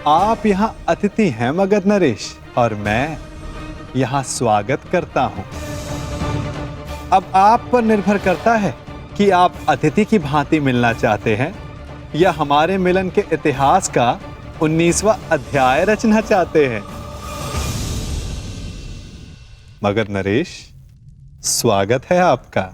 आप यहाँ अतिथि हैं मगध नरेश, और मैं यहाँ स्वागत करता हूँ। अब आप पर निर्भर करता है कि आप अतिथि की भांति मिलना चाहते हैं या हमारे मिलन के इतिहास का 19वां अध्याय रचना चाहते हैं। मगध नरेश, स्वागत है आपका।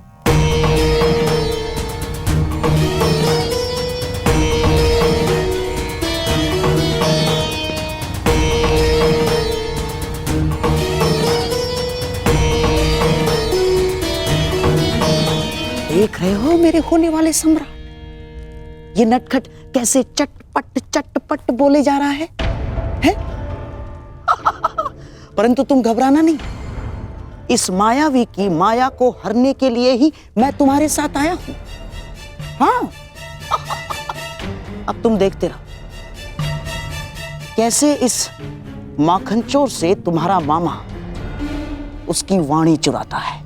देख रहे हो मेरे होने वाले सम्राट, ये नटखट कैसे चटपट चटपट बोले जा रहा है? परंतु तुम घबराना नहीं, इस मायावी की माया को हरने के लिए ही मैं तुम्हारे साथ आया हूं। हाँ, अब तुम देखते रहो कैसे इस माखनचोर से तुम्हारा मामा उसकी वाणी चुराता है।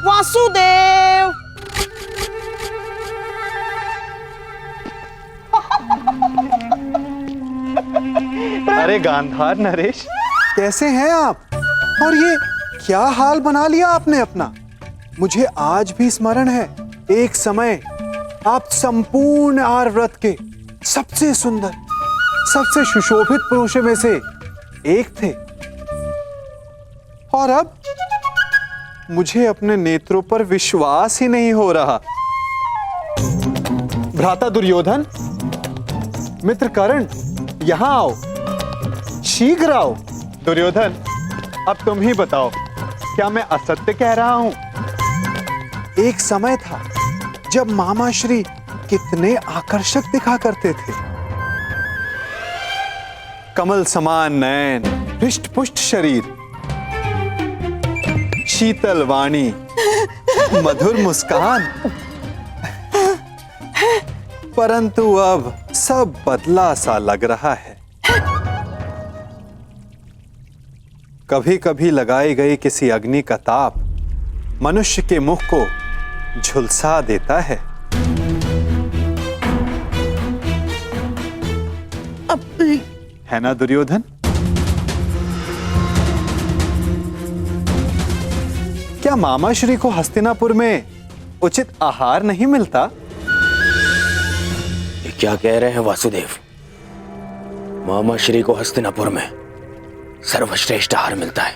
वासुदेव, अरे गांधार नरेश, कैसे हैं आप? और ये क्या हाल बना लिया आपने अपना? मुझे आज भी स्मरण है, एक समय आप संपूर्ण आर्यव्रत के सबसे सुंदर, सबसे सुशोभित पुरुषों में से एक थे। और अब मुझे अपने नेत्रों पर विश्वास ही नहीं हो रहा। भ्राता दुर्योधन, मित्र कर्ण, यहां आओ, शीघ्र आओ। दुर्योधन, अब तुम ही बताओ, क्या मैं असत्य कह रहा हूं? एक समय था जब मामा श्री कितने आकर्षक दिखा करते थे। कमल समान नयन, हृष्ट पुष्ट शरीर, शीतल वाणी, मधुर मुस्कान। परंतु अब सब बदला सा लग रहा है। कभी कभी लगाई गई किसी अग्नि का ताप मनुष्य के मुख को झुलसा देता है। है ना दुर्योधन? क्या मामा श्री को हस्तिनापुर में उचित आहार नहीं मिलता? ये क्या कह रहे हैं वासुदेव? मामा श्री को हस्तिनापुर में सर्वश्रेष्ठ आहार मिलता है।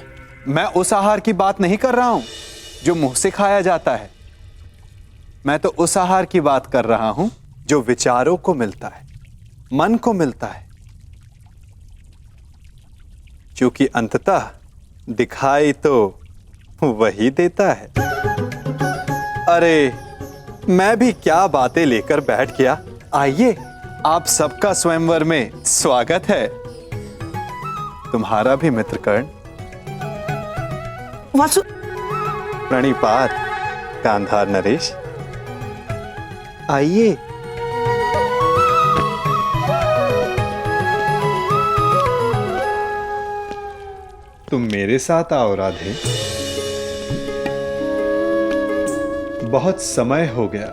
मैं उस आहार की बात नहीं कर रहा हूं जो मुंह से खाया जाता है। मैं तो उस आहार की बात कर रहा हूं जो विचारों को मिलता है, मन को मिलता है, क्योंकि अंततः दिखाई तो वही देता है। अरे, मैं भी क्या बातें लेकर बैठ गया। आइए, आप सबका स्वयंवर में स्वागत है। तुम्हारा भी मित्र कर्ण। वासु, प्रणिपात गांधार नरेश, आइए। तुम मेरे साथ आओ राधे। बहुत समय हो गया,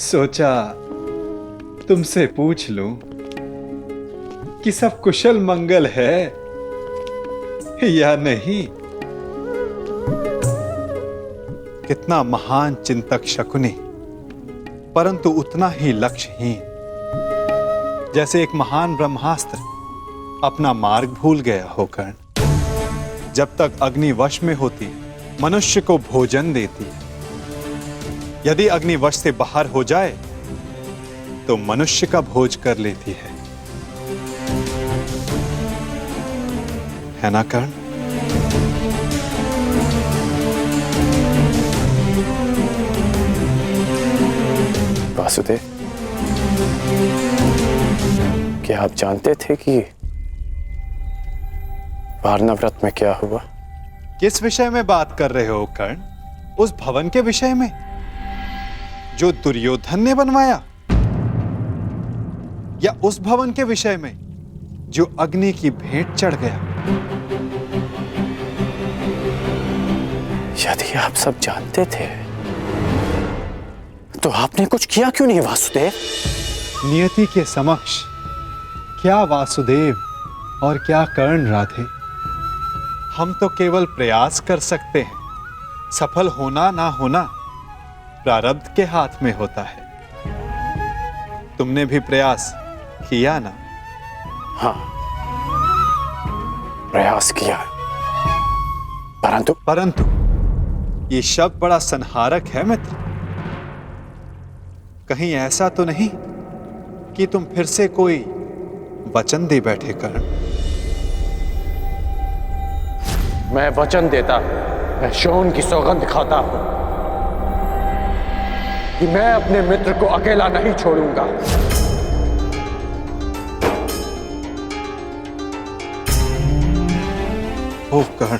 सोचा तुमसे पूछ लूं कि सब कुशल मंगल है या नहीं। कितना महान चिंतक शकुनी, परंतु उतना ही लक्ष्यहीन, जैसे एक महान ब्रह्मास्त्र अपना मार्ग भूल गया हो कर्ण। जब तक अग्नि वश में होती मनुष्य को भोजन देती, यदि अग्नि वश से बाहर हो जाए तो मनुष्य का भोज कर लेती है ना कर्ण? वासुदेव, क्या आप जानते थे कि वारणाव्रत में क्या हुआ? किस विषय में बात कर रहे हो कर्ण? उस भवन के विषय में जो दुर्योधन ने बनवाया, या उस भवन के विषय में जो अग्नि की भेंट चढ़ गया? यदि आप सब जानते थे तो आपने कुछ किया क्यों नहीं वासुदेव? नियति के समक्ष क्या वासुदेव और क्या कर्ण राधे, हम तो केवल प्रयास कर सकते हैं। सफल होना ना होना प्रारब्ध के हाथ में होता है। तुमने भी प्रयास किया ना? हाँ, प्रयास किया, परंतु ये शब्द बड़ा संहारक है मित्र। कहीं ऐसा तो नहीं कि तुम फिर से कोई वचन दे बैठे कर्ण? मैं वचन देता हूं, मैं शोन की सौगंध खाता हूं कि मैं अपने मित्र को अकेला नहीं छोड़ूंगा। ओह कर्ण,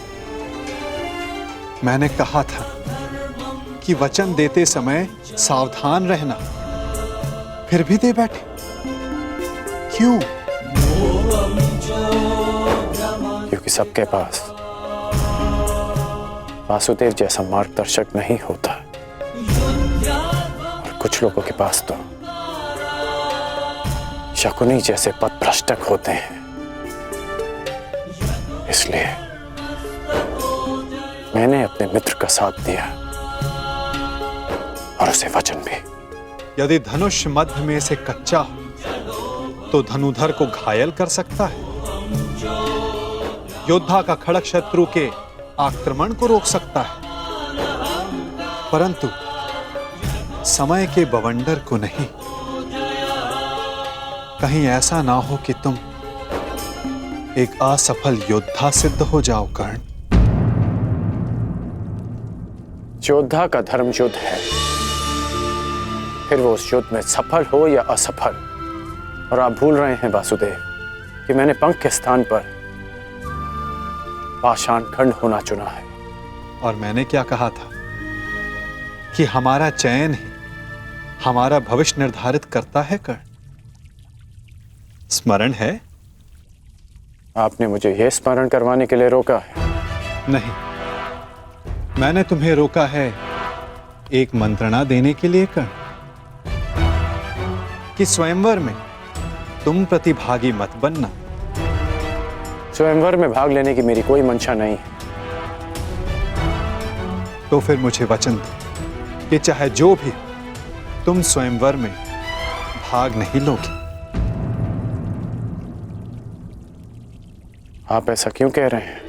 मैंने कहा था कि वचन देते समय सावधान रहना, फिर भी दे बैठे क्यों? क्योंकि सबके पास वासुदेव जैसा मार्गदर्शक नहीं होता, और कुछ लोगों के पास तो शकुनी जैसे पथभ्रष्टक होते हैं। इसलिए मैंने अपने मित्र का साथ दिया और उसे वचन भी। यदि धनुष मध्य में से कच्चा हो तो धनुधर को घायल कर सकता है। योद्धा का खड़ग शत्रु के आक्रमण को रोक सकता है, परंतु समय के बवंडर को नहीं। कहीं ऐसा ना हो कि तुम एक असफल योद्धा सिद्ध हो जाओ कर्ण। योद्धा का धर्म युद्ध है, फिर वो उस युद्ध में सफल हो या असफल। और आप भूल रहे हैं वासुदेव कि मैंने पंख के स्थान पर पाषाण खंड होना चुना है। और मैंने क्या कहा था कि हमारा चयन ही हमारा भविष्य निर्धारित करता है कर्ण, स्मरण है? आपने मुझे यह स्मरण करवाने के लिए रोका है? नहीं, मैंने तुम्हें रोका है एक मंत्रणा देने के लिए कर्ण, कि स्वयंवर में तुम प्रतिभागी मत बनना। स्वयंवर में भाग लेने की मेरी कोई मंशा नहीं है। तो फिर मुझे वचन दो कि चाहे जो भी तुम स्वयंवर में भाग नहीं लोगे। आप ऐसा क्यों कह रहे हैं?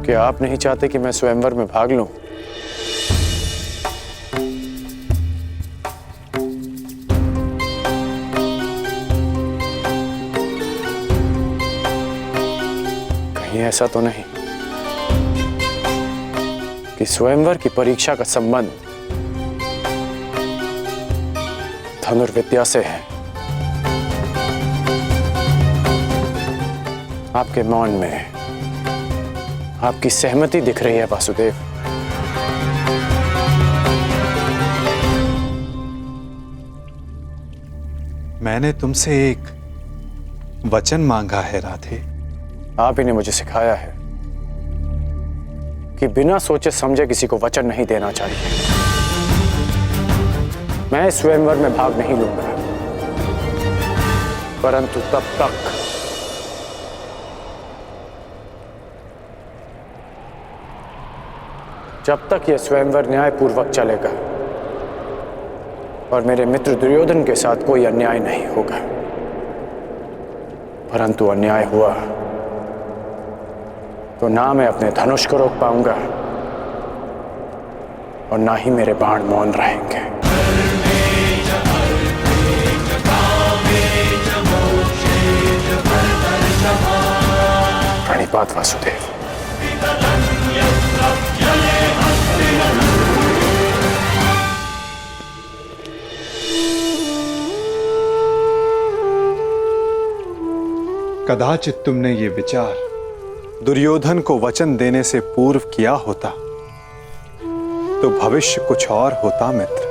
क्या आप नहीं चाहते कि मैं स्वयंवर में भाग लूं? कहीं ऐसा तो नहीं कि स्वयंवर की परीक्षा का संबंध धनुर्विद्या से है? आपके मौन में आपकी सहमति दिख रही है वासुदेव। मैंने तुमसे एक वचन मांगा है राधे। आप ही ने मुझे सिखाया है कि बिना सोचे समझे किसी को वचन नहीं देना चाहिए। मैं स्वयंवर में भाग नहीं लूंगा, परंतु तब तक जब तक यह स्वयंवर न्यायपूर्वक चलेगा और मेरे मित्र दुर्योधन के साथ कोई अन्याय नहीं होगा। परंतु अन्याय हुआ तो ना मैं अपने धनुष को रोक पाऊंगा और ना ही मेरे बाण मौन रहेंगे। प्रणिपात वासुदेव। कदाचित तुमने ये विचार दुर्योधन को वचन देने से पूर्व किया होता तो भविष्य कुछ और होता मित्र।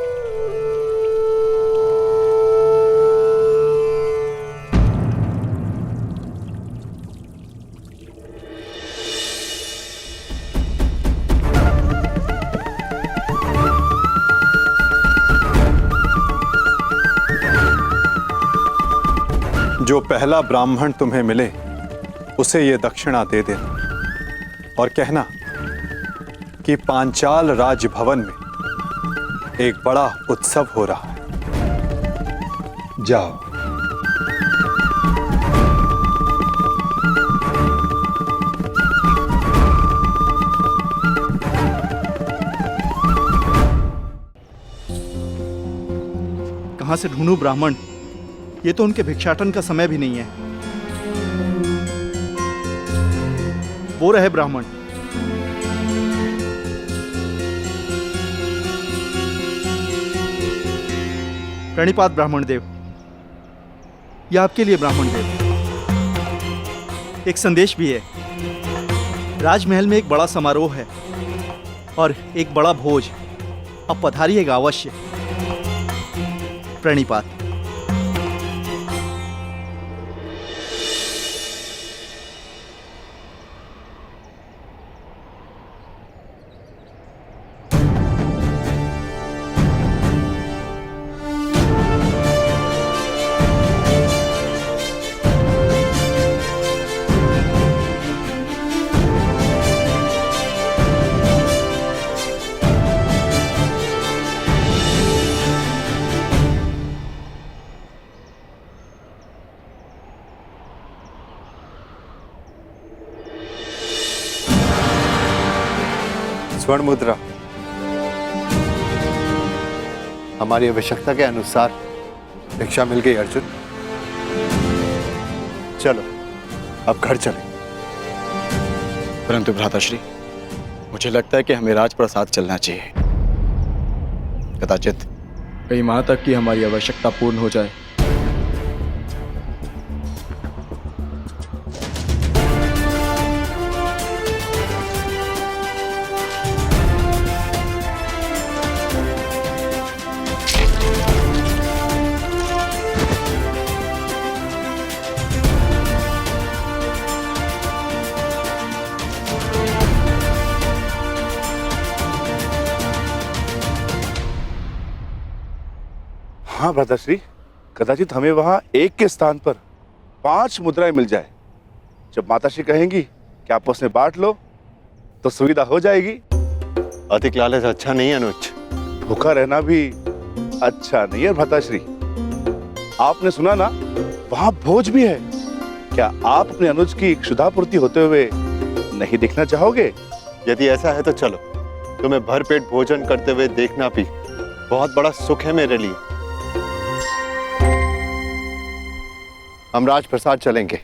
जो पहला ब्राह्मण तुम्हें मिले उसे ये दक्षिणा दे देना और कहना कि पांचाल राजभवन में एक बड़ा उत्सव हो रहा है। जाओ। कहां से ढूंढूं ब्राह्मण? ये तो उनके भिक्षाटन का समय भी नहीं है। वो रहे ब्राह्मण। प्रणिपात ब्राह्मण देव। यह आपके लिए ब्राह्मण देव। एक संदेश भी है। राजमहल में एक बड़ा समारोह है और एक बड़ा भोज। अब पधारिएगा अवश्य। प्रणिपात। स्वर्ण मुद्रा हमारी आवश्यकता के अनुसार भिक्षा मिल गई अर्जुन। चलो अब घर चलें। परंतु भ्राताश्री, मुझे लगता है कि हमें राजप्रसाद चलना चाहिए। कदाचित कई माह तक की हमारी आवश्यकता पूर्ण हो जाए। हाँ भ्राताश्री, कदाचित हमें वहां एक के स्थान पर 5 मुद्राएं मिल जाए। जब माताश्री कहेंगी कि आपस में बांट लो तो सुविधा हो जाएगी। अधिक लालच अच्छा नहीं है अनुज। भूखा रहना भी अच्छा नहीं है भ्राताश्री। आपने सुना ना, वहां भोज भी है। क्या आप अपने अनुज की क्षुधापूर्ति होते हुए नहीं देखना चाहोगे? यदि ऐसा है तो चलो। तुम्हें भरपेट भोजन करते हुए देखना भी बहुत बड़ा सुख है मेरे लिए। हम राजप्रसाद चलेंगे।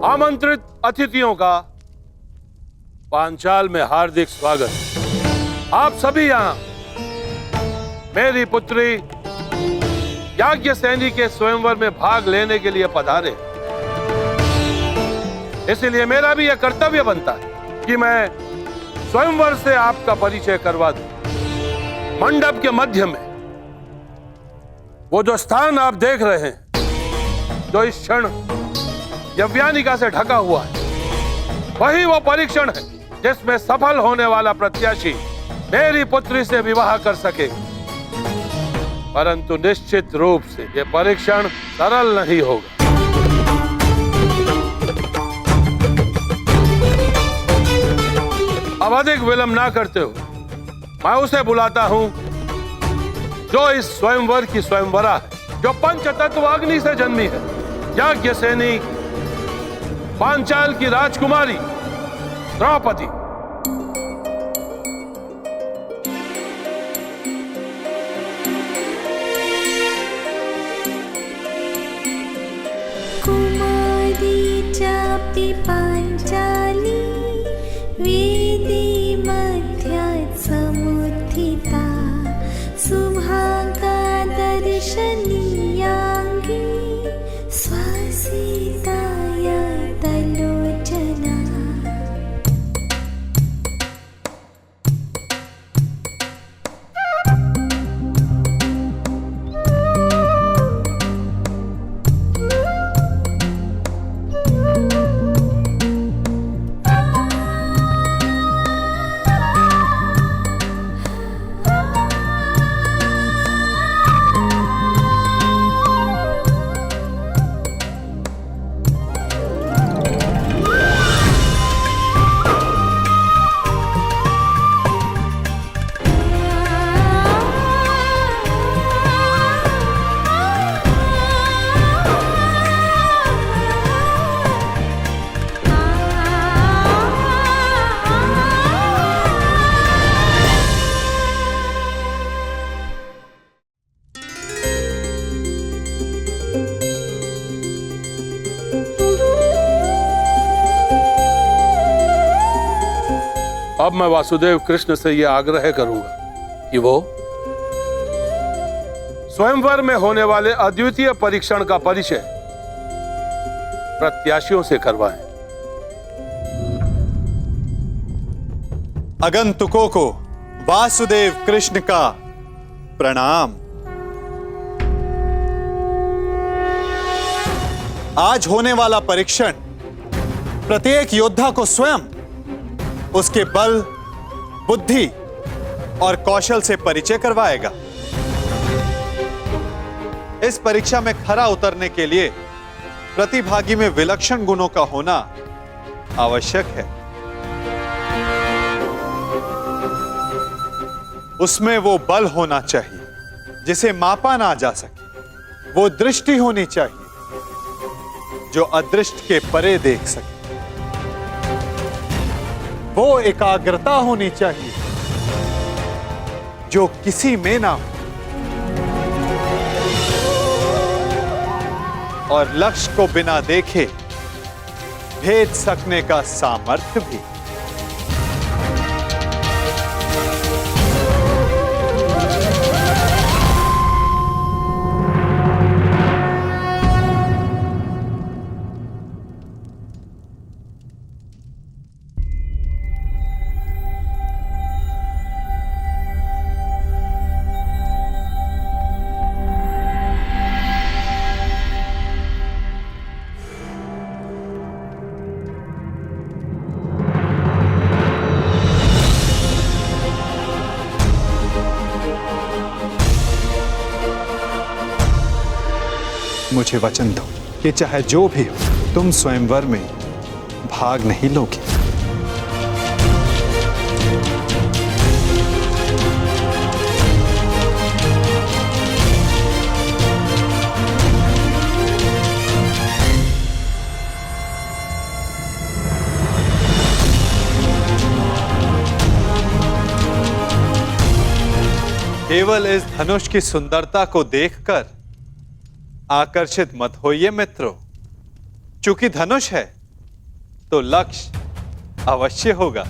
आमंत्रित अतिथियों का पांचाल में हार्दिक स्वागत। आप सभी यहां मेरी पुत्री याज्ञसेनी के स्वयंवर में भाग लेने के लिए पधारे। इसलिए मेरा भी यह कर्तव्य बनता है कि मैं स्वयंवर से आपका परिचय करवा दूं। मंडप के मध्य में वो जो स्थान आप देख रहे हैं, जो इस क्षण यव्यानिका से ढका हुआ है, वही वो परीक्षण है जिसमें सफल होने वाला प्रत्याशी मेरी पुत्री से विवाह कर सके। परंतु निश्चित रूप से यह परीक्षण सरल नहीं होगा। अब अधिक विलंब ना करते हुए मैं उसे बुलाता हूं जो इस स्वयंवर की स्वयंवरा है, जो पंचतत्व अग्नि से जन्मी है, याज्ञसेनी पांचाल की राजकुमारी द्रौपदी। पाञ्चाली वेदी मध्यात् समुत्थिता सुभागा दर्शनीयाङ्गी स्वसीताय तलोचना। अब मैं वासुदेव कृष्ण से यह आग्रह करूंगा कि वो स्वयंवर में होने वाले अद्वितीय परीक्षण का परिचय प्रत्याशियों से करवाएं। आगंतुकों को वासुदेव कृष्ण का प्रणाम। आज होने वाला परीक्षण प्रत्येक योद्धा को स्वयं उसके बल, बुद्धि और कौशल से परिचय करवाएगा। इस परीक्षा में खरा उतरने के लिए प्रतिभागी में विलक्षण गुणों का होना आवश्यक है। उसमें वो बल होना चाहिए जिसे मापा ना जा सके, वो दृष्टि होनी चाहिए जो अदृष्ट के परे देख सके, वो एकाग्रता होनी चाहिए जो किसी में ना हो, और लक्ष्य को बिना देखे भेद सकने का सामर्थ्य भी। मुझे वचन दो कि चाहे जो भी हो, तुम स्वयंवर में भाग नहीं लोगे। केवल इस धनुष की सुंदरता को देखकर आकर्षित मत होइए मित्रों, चूंकि धनुष है तो लक्ष्य अवश्य होगा।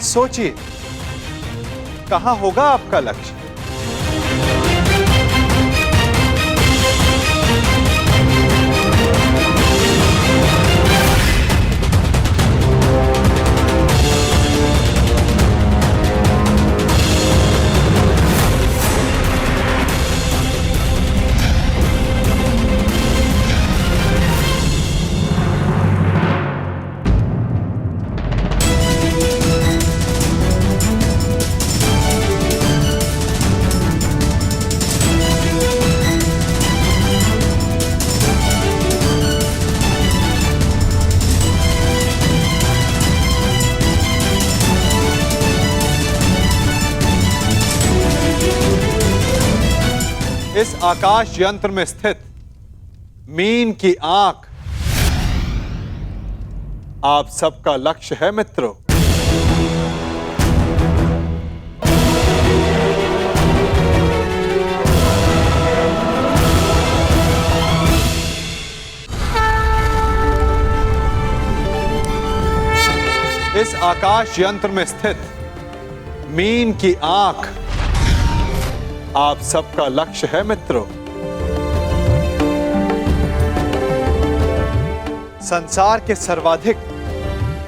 सोचिए, कहां होगा आपका लक्ष्य? इस आकाश यंत्र में स्थित मीन की आंख आप सबका लक्ष्य है मित्रों। इस आकाश यंत्र में स्थित मीन की आंख आप सबका लक्ष्य है मित्रों। संसार के सर्वाधिक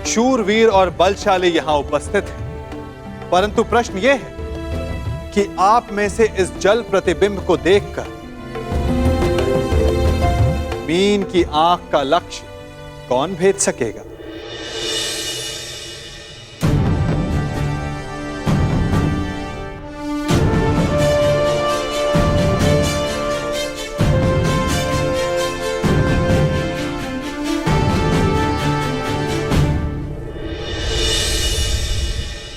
शूरवीर और बलशाली यहां उपस्थित हैं, परंतु प्रश्न यह है कि आप में से इस जल प्रतिबिंब को देखकर मीन की आंख का लक्ष्य कौन भेद सकेगा?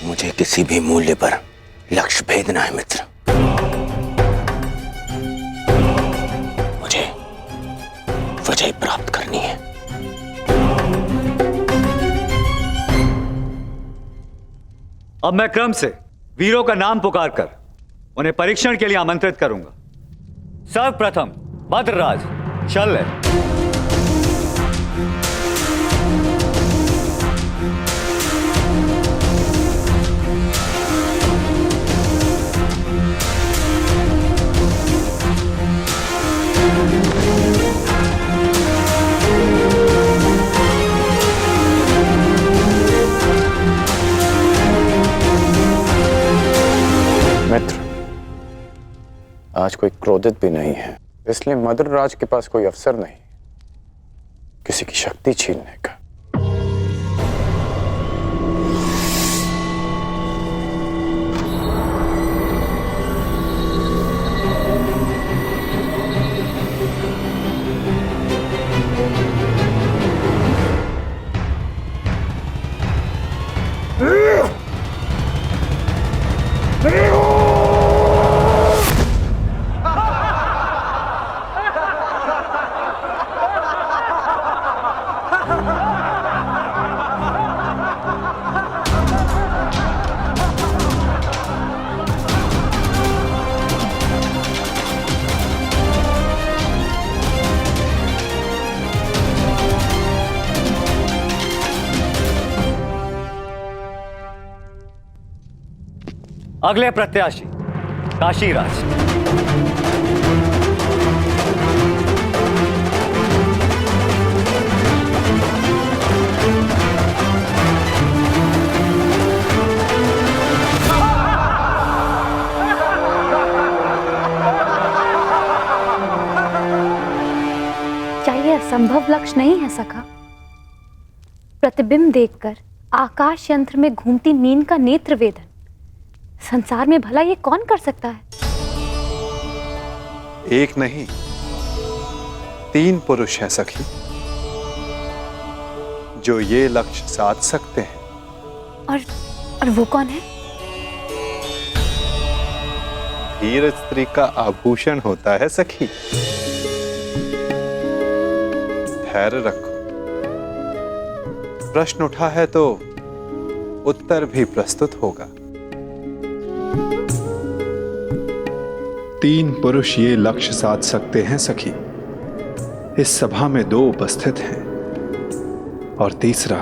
मुझे किसी भी मूल्य पर लक्ष्य भेदना है मित्र। मुझे विजय प्राप्त करनी है। अब मैं क्रम से वीरों का नाम पुकार कर उन्हें परीक्षण के लिए आमंत्रित करूंगा। सर्वप्रथम भद्रराज शल्य। मित्र, आज कोई क्रोधित भी नहीं है, इसलिए मद्रराज के पास कोई अवसर नहीं किसी की शक्ति छीनने का। अगले प्रत्याशी काशीराज। क्या यह असंभव लक्ष्य नहीं है सखा? प्रतिबिंब देखकर आकाश यंत्र में घूमती मीन का नेत्र वेदन संसार में भला ये कौन कर सकता है? एक नहीं 3 पुरुष हैं सखी, जो ये लक्ष्य साध सकते हैं। और वो कौन है? धीर स्त्री का आभूषण होता है सखी। धैर्य रखो, प्रश्न उठा है तो उत्तर भी प्रस्तुत होगा। 3 पुरुष ये लक्ष्य साध सकते हैं सखी। इस सभा में 2 उपस्थित हैं और तीसरा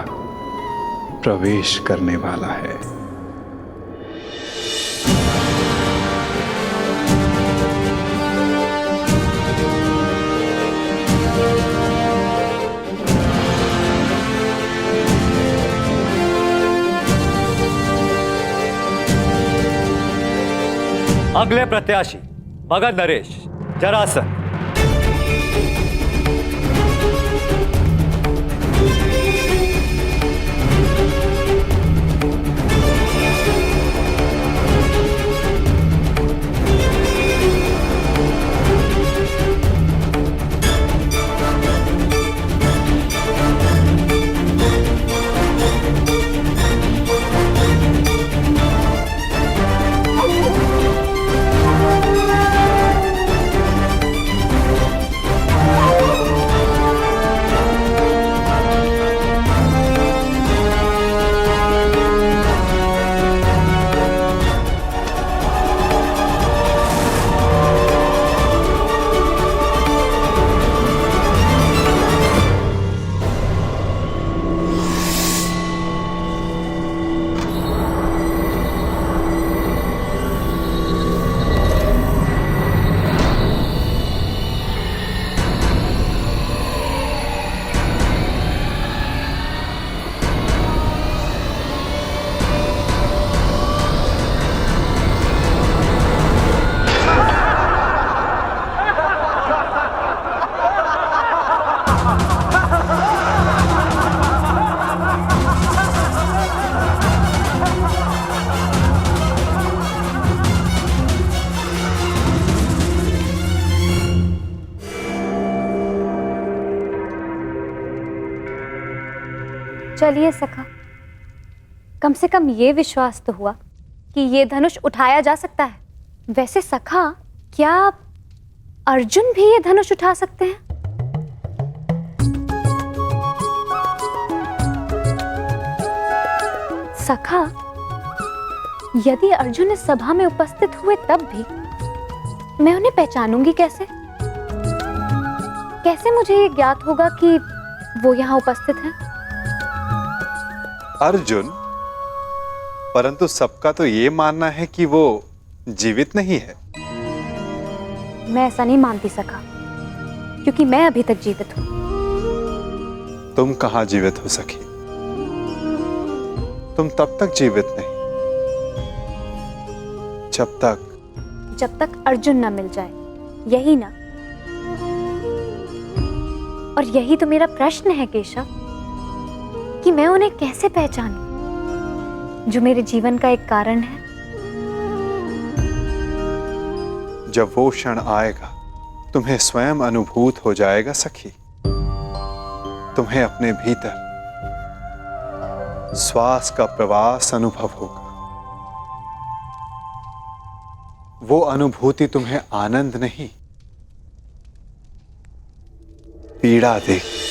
प्रवेश करने वाला है। अगले प्रत्याशी भगत नरेश जरासन। चलिए सखा, कम से कम ये विश्वास तो हुआ कि ये धनुष उठाया जा सकता है। वैसे सखा, क्या अर्जुन भी ये धनुष उठा सकते हैं? सखा, यदि अर्जुन इस सभा में उपस्थित हुए तब भी मैं उन्हें पहचानूंगी कैसे? कैसे मुझे ये ज्ञात होगा कि वो यहाँ उपस्थित हैं? अर्जुन, परंतु सबका तो ये मानना है कि वो जीवित नहीं है। मैं ऐसा नहीं मानती सखा, क्योंकि मैं अभी तक जीवित हूं। तुम कहां जीवित हो सखी? तुम तब तक जीवित नहीं जब तक अर्जुन ना मिल जाए, यही ना? और यही तो मेरा प्रश्न है केशव, कि मैं उन्हें कैसे पहचानूं जो मेरे जीवन का एक कारण है। जब वो क्षण आएगा तुम्हें स्वयं अनुभूत हो जाएगा सखी। तुम्हें अपने भीतर श्वास का प्रवास अनुभव होगा। वो अनुभूति तुम्हें आनंद नहीं, पीड़ा देगी।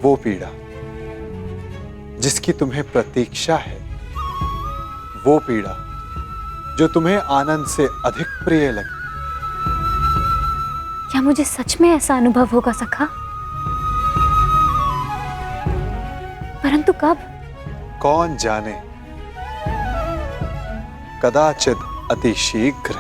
वो पीड़ा जिसकी तुम्हें प्रतीक्षा है, वो पीड़ा जो तुम्हें आनंद से अधिक प्रिय लगे। क्या मुझे सच में ऐसा अनुभव होगा सखा? परंतु कब? कौन जाने, कदाचित अति शीघ्र।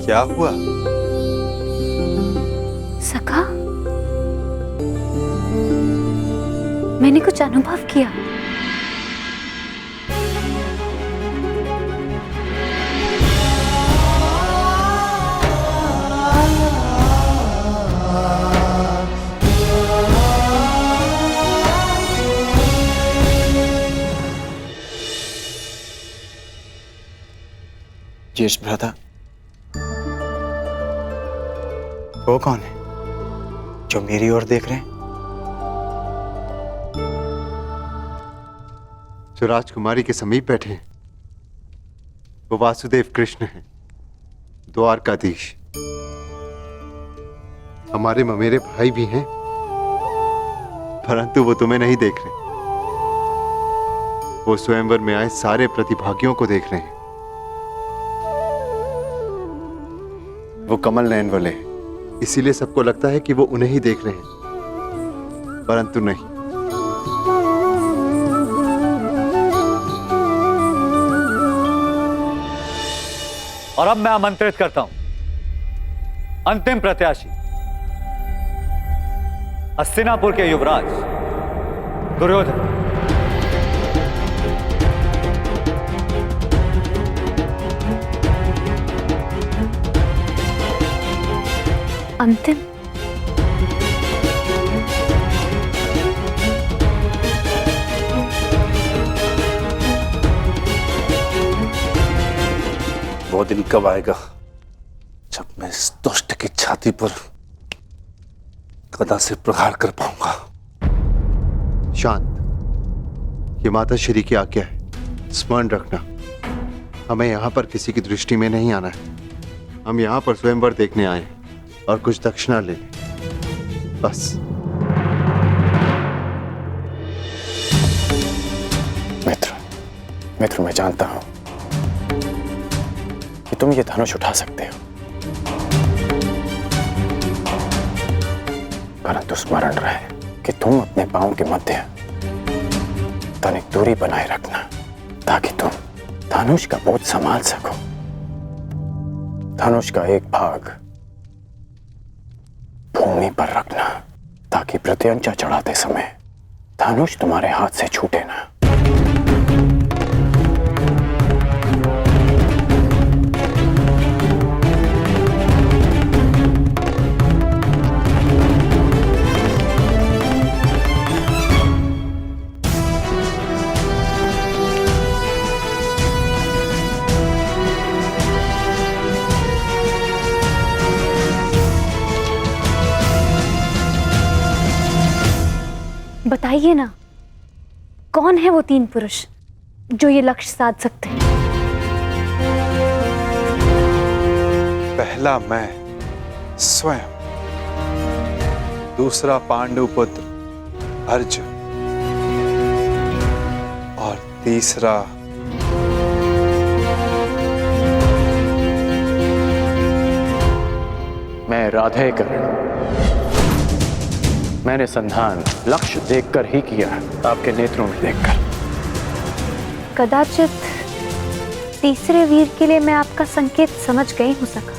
क्या हुआ? सखा, मैंने कुछ अनुभव किया। यश भ्राता, वो कौन है जो मेरी ओर देख रहे हैं? जो राजकुमारी के समीप बैठे हैं वो वासुदेव कृष्ण हैं, द्वारकाधीश। हमारे ममेरे भाई भी हैं, परंतु वो तुम्हें नहीं देख रहे। वो स्वयंवर में आए सारे प्रतिभागियों को देख रहे हैं। वो कमल नयन वाले हैं, इसीलिए सबको लगता है कि वो उन्हें ही देख रहे हैं, परंतु नहीं। और अब मैं आमंत्रित करता हूं अंतिम प्रत्याशी, हस्तिनापुर के युवराज दुर्योधन। अंतिम? वो दिन कब आएगा जब मैं इस दुष्ट की छाती पर गदा से प्रहार कर पाऊंगा। शांत, ये माता श्री की आज्ञा है, स्मरण रखना। हमें यहाँ पर किसी की दृष्टि में नहीं आना है। हम यहाँ पर स्वयंवर देखने आए हैं और कुछ दक्षिणा लेने, बस। मित्र, मैं जानता हूं कि तुम ये धनुष उठा सकते हो, परंतु स्मरण रहे कि तुम अपने पांव के मध्य तनिक दूरी बनाए रखना, ताकि तुम धनुष का बोझ संभाल सको। धनुष का एक भाग भूमि पर रखना, ताकि प्रत्यंचा चढ़ाते समय धनुष तुम्हारे हाथ से छूटे ना। बताइए ना, कौन है वो 3 पुरुष जो ये लक्ष्य साध सकते हैं? पहला मैं स्वयं, दूसरा पांडु पुत्र अर्जुन और तीसरा मैं राधेकरण। मैंने संधान लक्ष्य देखकर ही किया, आपके नेत्रों में देखकर। कदाचित तीसरे वीर के लिए मैं आपका संकेत समझ गई हूं सखा।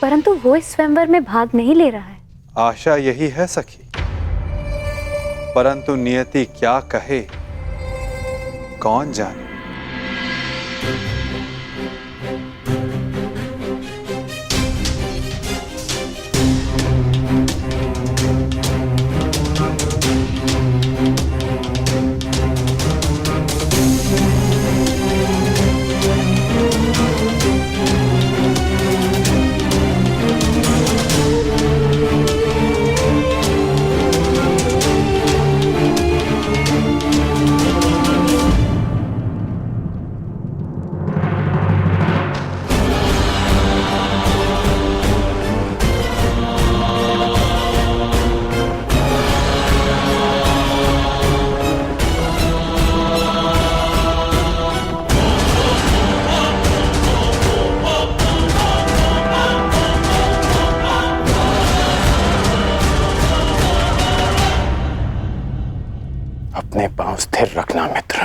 परंतु वो इस स्वयंवर में भाग नहीं ले रहा है। आशा यही है सखी, परंतु नियति क्या कहे कौन जाने। अपने पांव स्थिर रखना मित्र।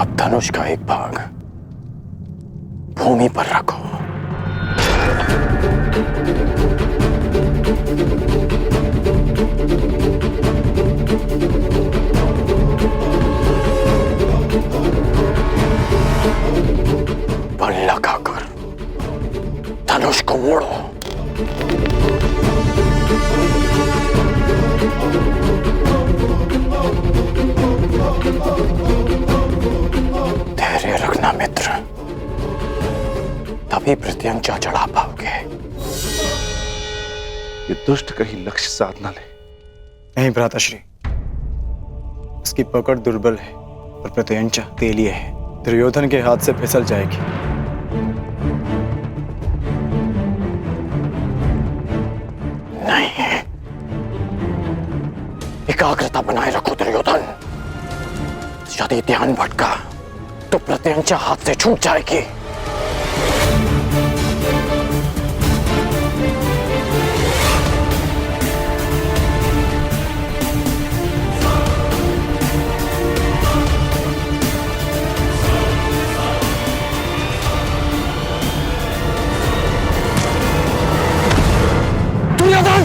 अब धनुष का एक भाग भूमि पर रखो। बल लगाकर धनुष को मोड़ो। धैर्य रखना मित्र, तभी प्रत्यंचा चढ़ा पाओगे। ये दुष्ट कहीं लक्ष्य साध न ले। नहीं भ्राताश्री, उसकी पकड़ दुर्बल है और प्रत्यंचा तेलीय है, दुर्योधन के हाथ से फिसल जाएगी। नहीं, एकाग्रता बनाए रखो दुर्योधन। यदि ध्यान भटका तो प्रत्यंचा हाथ से छूट जाएगी। दुर्योधन!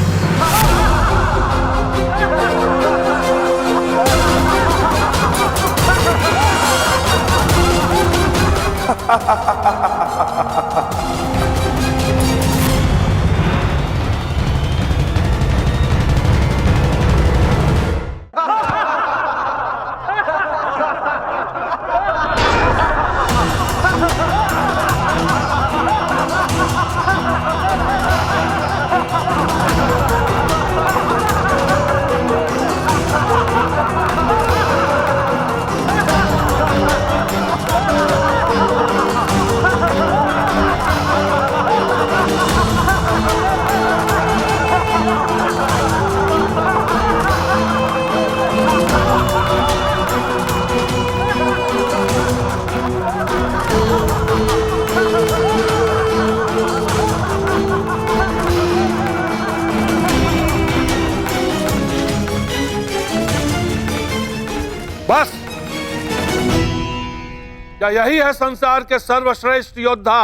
क्या यही है संसार के सर्वश्रेष्ठ योद्धा?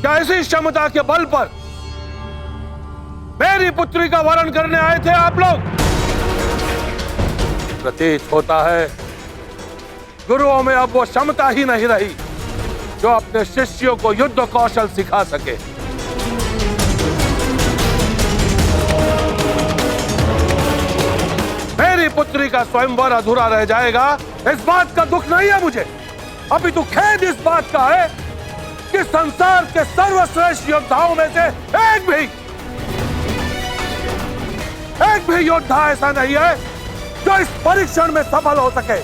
क्या इसी क्षमता के बल पर मेरी पुत्री का वरण करने आए थे आप लोग? प्रतीत होता है गुरुओं में अब वो क्षमता ही नहीं रही जो अपने शिष्यों को युद्ध कौशल सिखा सके। मेरी पुत्री का स्वयंवर अधूरा रह जाएगा, इस बात का दुख नहीं है मुझे, अपितु खेद इस बात का है कि संसार के सर्वश्रेष्ठ योद्धाओं में से एक भी योद्धा ऐसा नहीं है जो इस परीक्षण में सफल हो सके।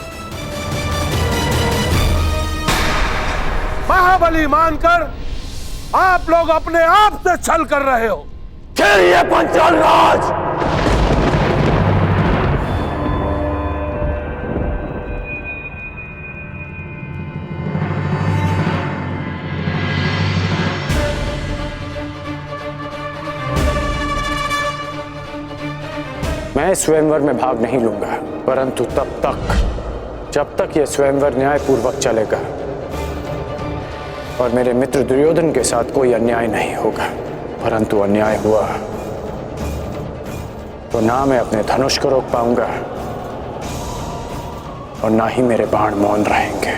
महाबली मानकर आप लोग अपने आप से छल कर रहे हो। चलिए पंचाल राज, मैं स्वयंवर में भाग नहीं लूंगा, परंतु तब तक जब तक यह स्वयंवर न्यायपूर्वक चलेगा और मेरे मित्र दुर्योधन के साथ कोई अन्याय नहीं होगा। परंतु अन्याय हुआ तो ना मैं अपने धनुष को रोक पाऊंगा और ना ही मेरे बाण मौन रहेंगे।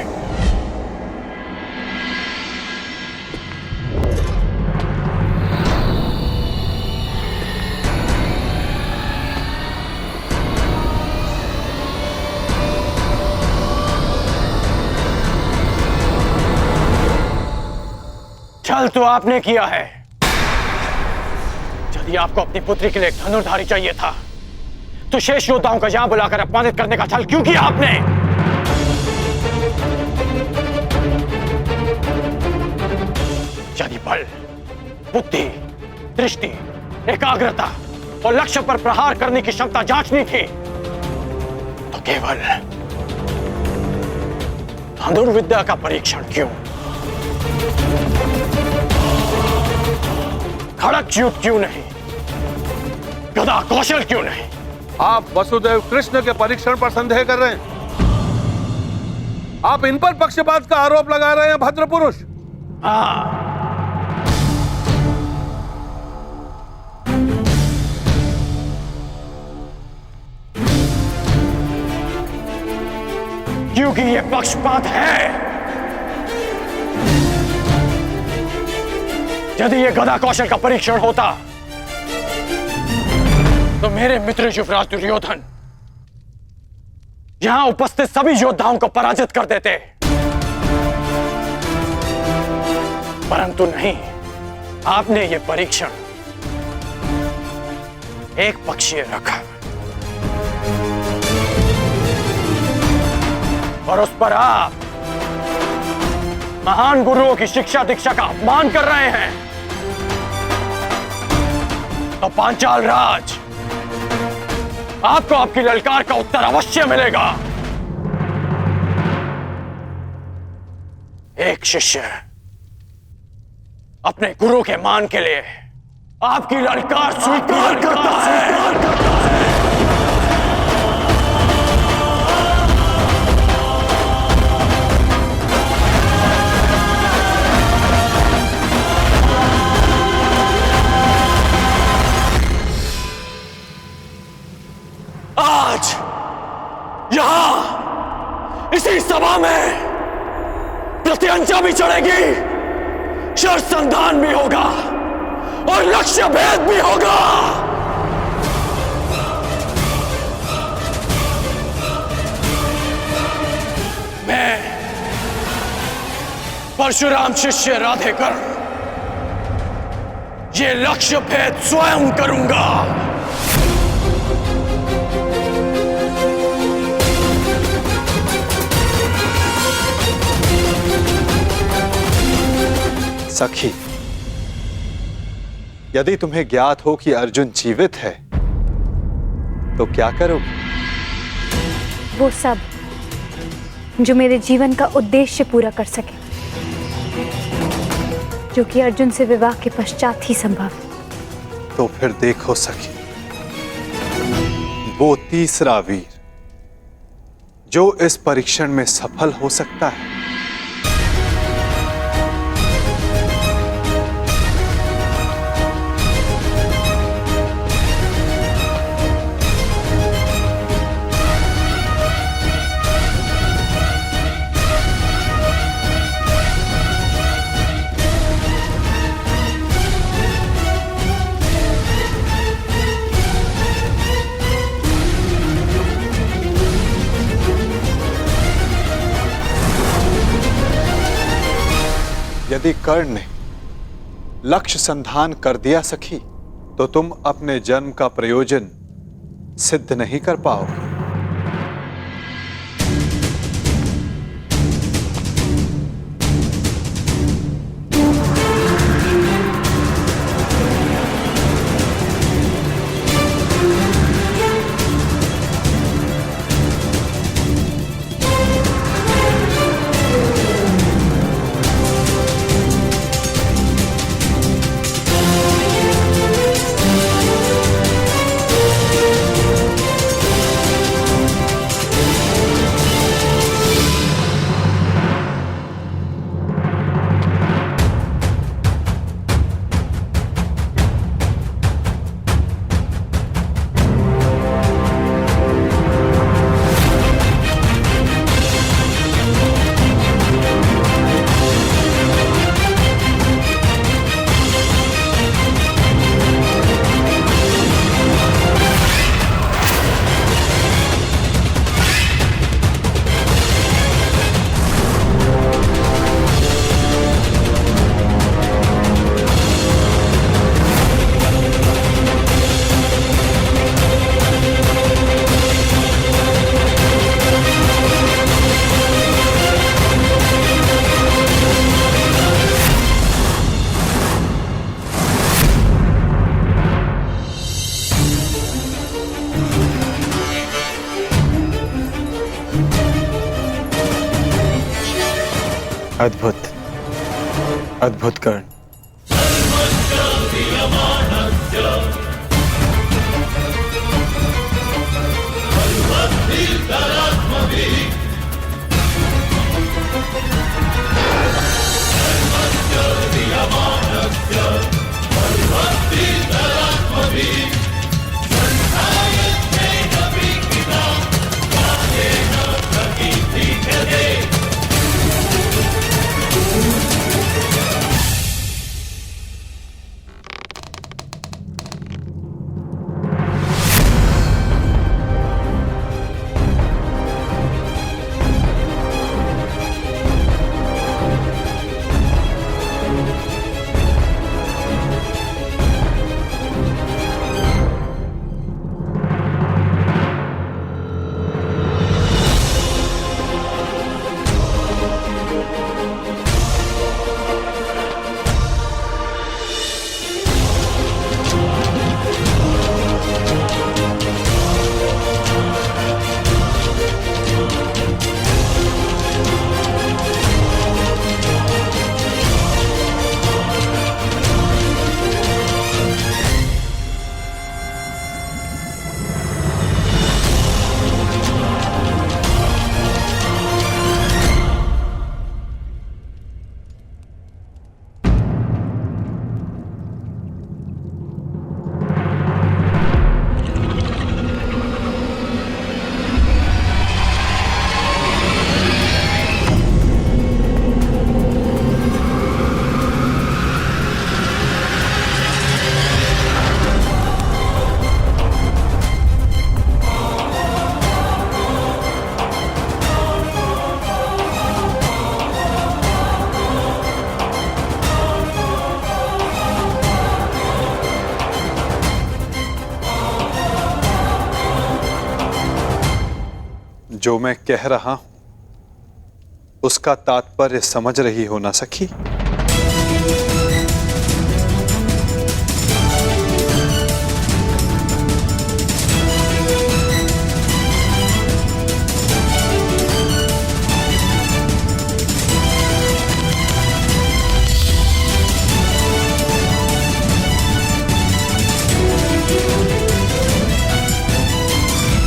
छल तो आपने किया है। यदि आपको अपनी पुत्री के लिए एक धनुर्धारी चाहिए था तो शेष योद्धाओं को यहां बुलाकर अपमानित करने का छल क्यों किया आपने? यदि बल, बुद्धि, दृष्टि, एकाग्रता और लक्ष्य पर प्रहार करने की क्षमता जांचनी थी तो केवल धनुर्विद्या का परीक्षण क्यों? खड़क युद्ध क्यों नहीं? गदा कौशल क्यों नहीं? आप वसुदेव कृष्ण के परीक्षण पर संदेह कर रहे हैं। आप इन पर पक्षपात का आरोप लगा रहे हैं भद्र पुरुष। हाँ, क्योंकि ये पक्षपात है। यदि ये गदा कौशल का परीक्षण होता तो मेरे मित्र युवराज दुर्योधन यहां उपस्थित सभी योद्धाओं को पराजित कर देते, परंतु नहीं, आपने ये परीक्षण एक पक्षीय रखा और उस पर आप महान गुरुओं की शिक्षा दीक्षा का अपमान कर रहे हैं। तो पांचाल राज, आपको आपकी ललकार का उत्तर अवश्य मिलेगा। एक शिष्य अपने गुरु के मान के लिए आपकी ललकार स्वीकार करता है। आज यहां इसी सभा में प्रत्यंचा भी चढ़ेगी, शर्त संधान भी होगा और लक्ष्य भेद भी होगा। मैं परशुराम शिष्य राधेकर ये लक्ष्य भेद स्वयं करूंगा। सखी, यदि तुम्हें ज्ञात हो कि अर्जुन जीवित है तो क्या करोगी? वो सब जो मेरे जीवन का उद्देश्य पूरा कर सके, जो कि अर्जुन से विवाह के पश्चात ही संभव है। तो फिर देखो सखी, वो तीसरा वीर जो इस परीक्षण में सफल हो सकता है यदि कर्ण ने लक्ष्य संधान कर दिया सखी, तो तुम अपने जन्म का प्रयोजन सिद्ध नहीं कर पाओगे। अद्भुत, अद्भुत कर्ण। जो मैं कह रहा हूं उसका तात्पर्य समझ रही हो ना सखी?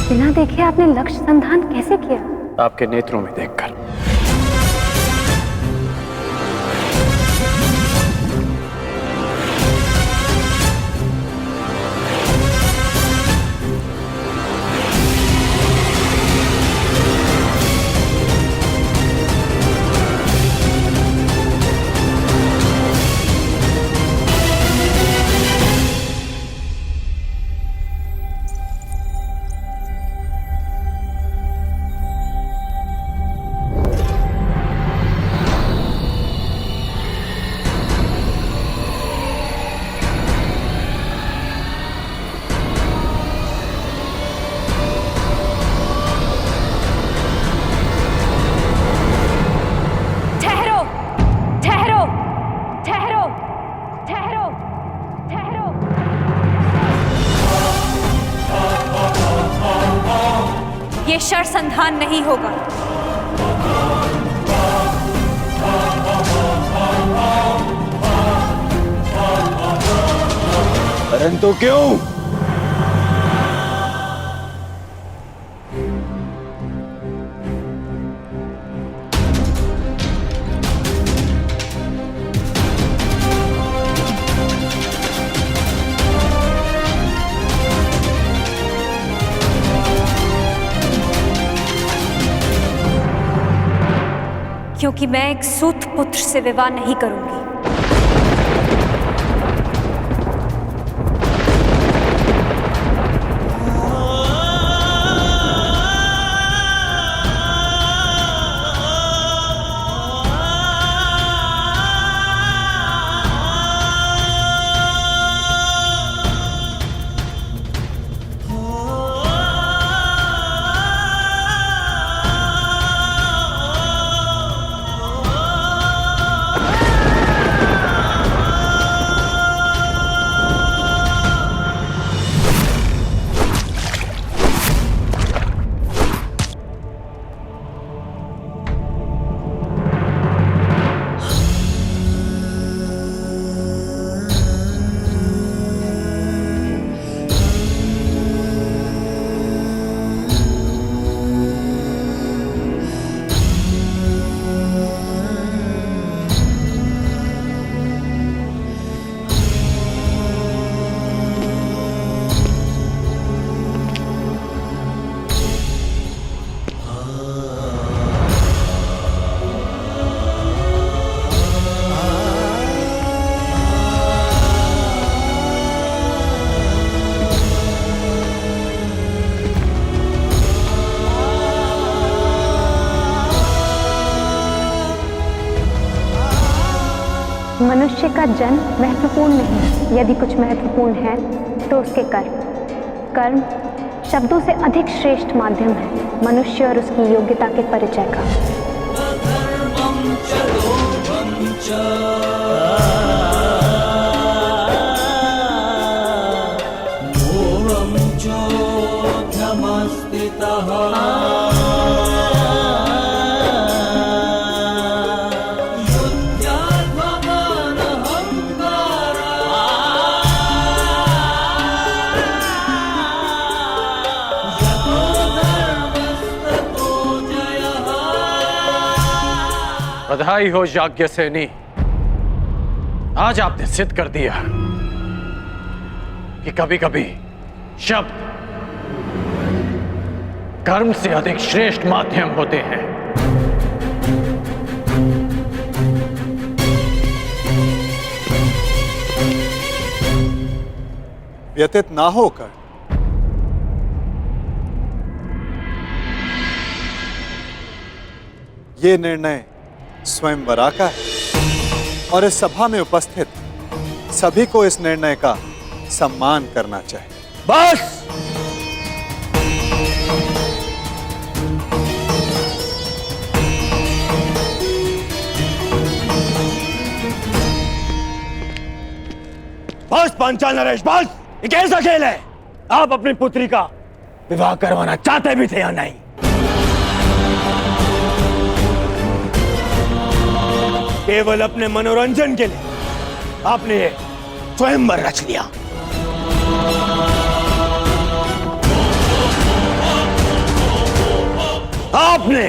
बिना देखे आपने लक्ष्य संधान कैसे किया? आपके नेत्रों में देखकर। ये शरसंधान नहीं होगा। परंतु क्यों? क्योंकि मैं एक सूत पुत्र से विवाह नहीं करूंगी। मनुष्य का जन्म महत्वपूर्ण नहीं, यदि कुछ महत्वपूर्ण है तो उसके कर्म। कर्म शब्दों से अधिक श्रेष्ठ माध्यम है मनुष्य और उसकी योग्यता के परिचय का। बधाई हो याज्ञसेनी, आज आपने सिद्ध कर दिया कि कभी कभी शब्द कर्म से अधिक श्रेष्ठ माध्यम होते हैं। व्यतीत ना होकर ये निर्णय स्वयंवरा का है और इस सभा में उपस्थित सभी को इस निर्णय का सम्मान करना चाहिए। बस! बस पांचाल नरेश, बस! ये कैसा खेल है? आप अपनी पुत्री का विवाह करवाना चाहते भी थे या नहीं? केवल अपने मनोरंजन के लिए आपने ये स्वयंवर रच लिया। आपने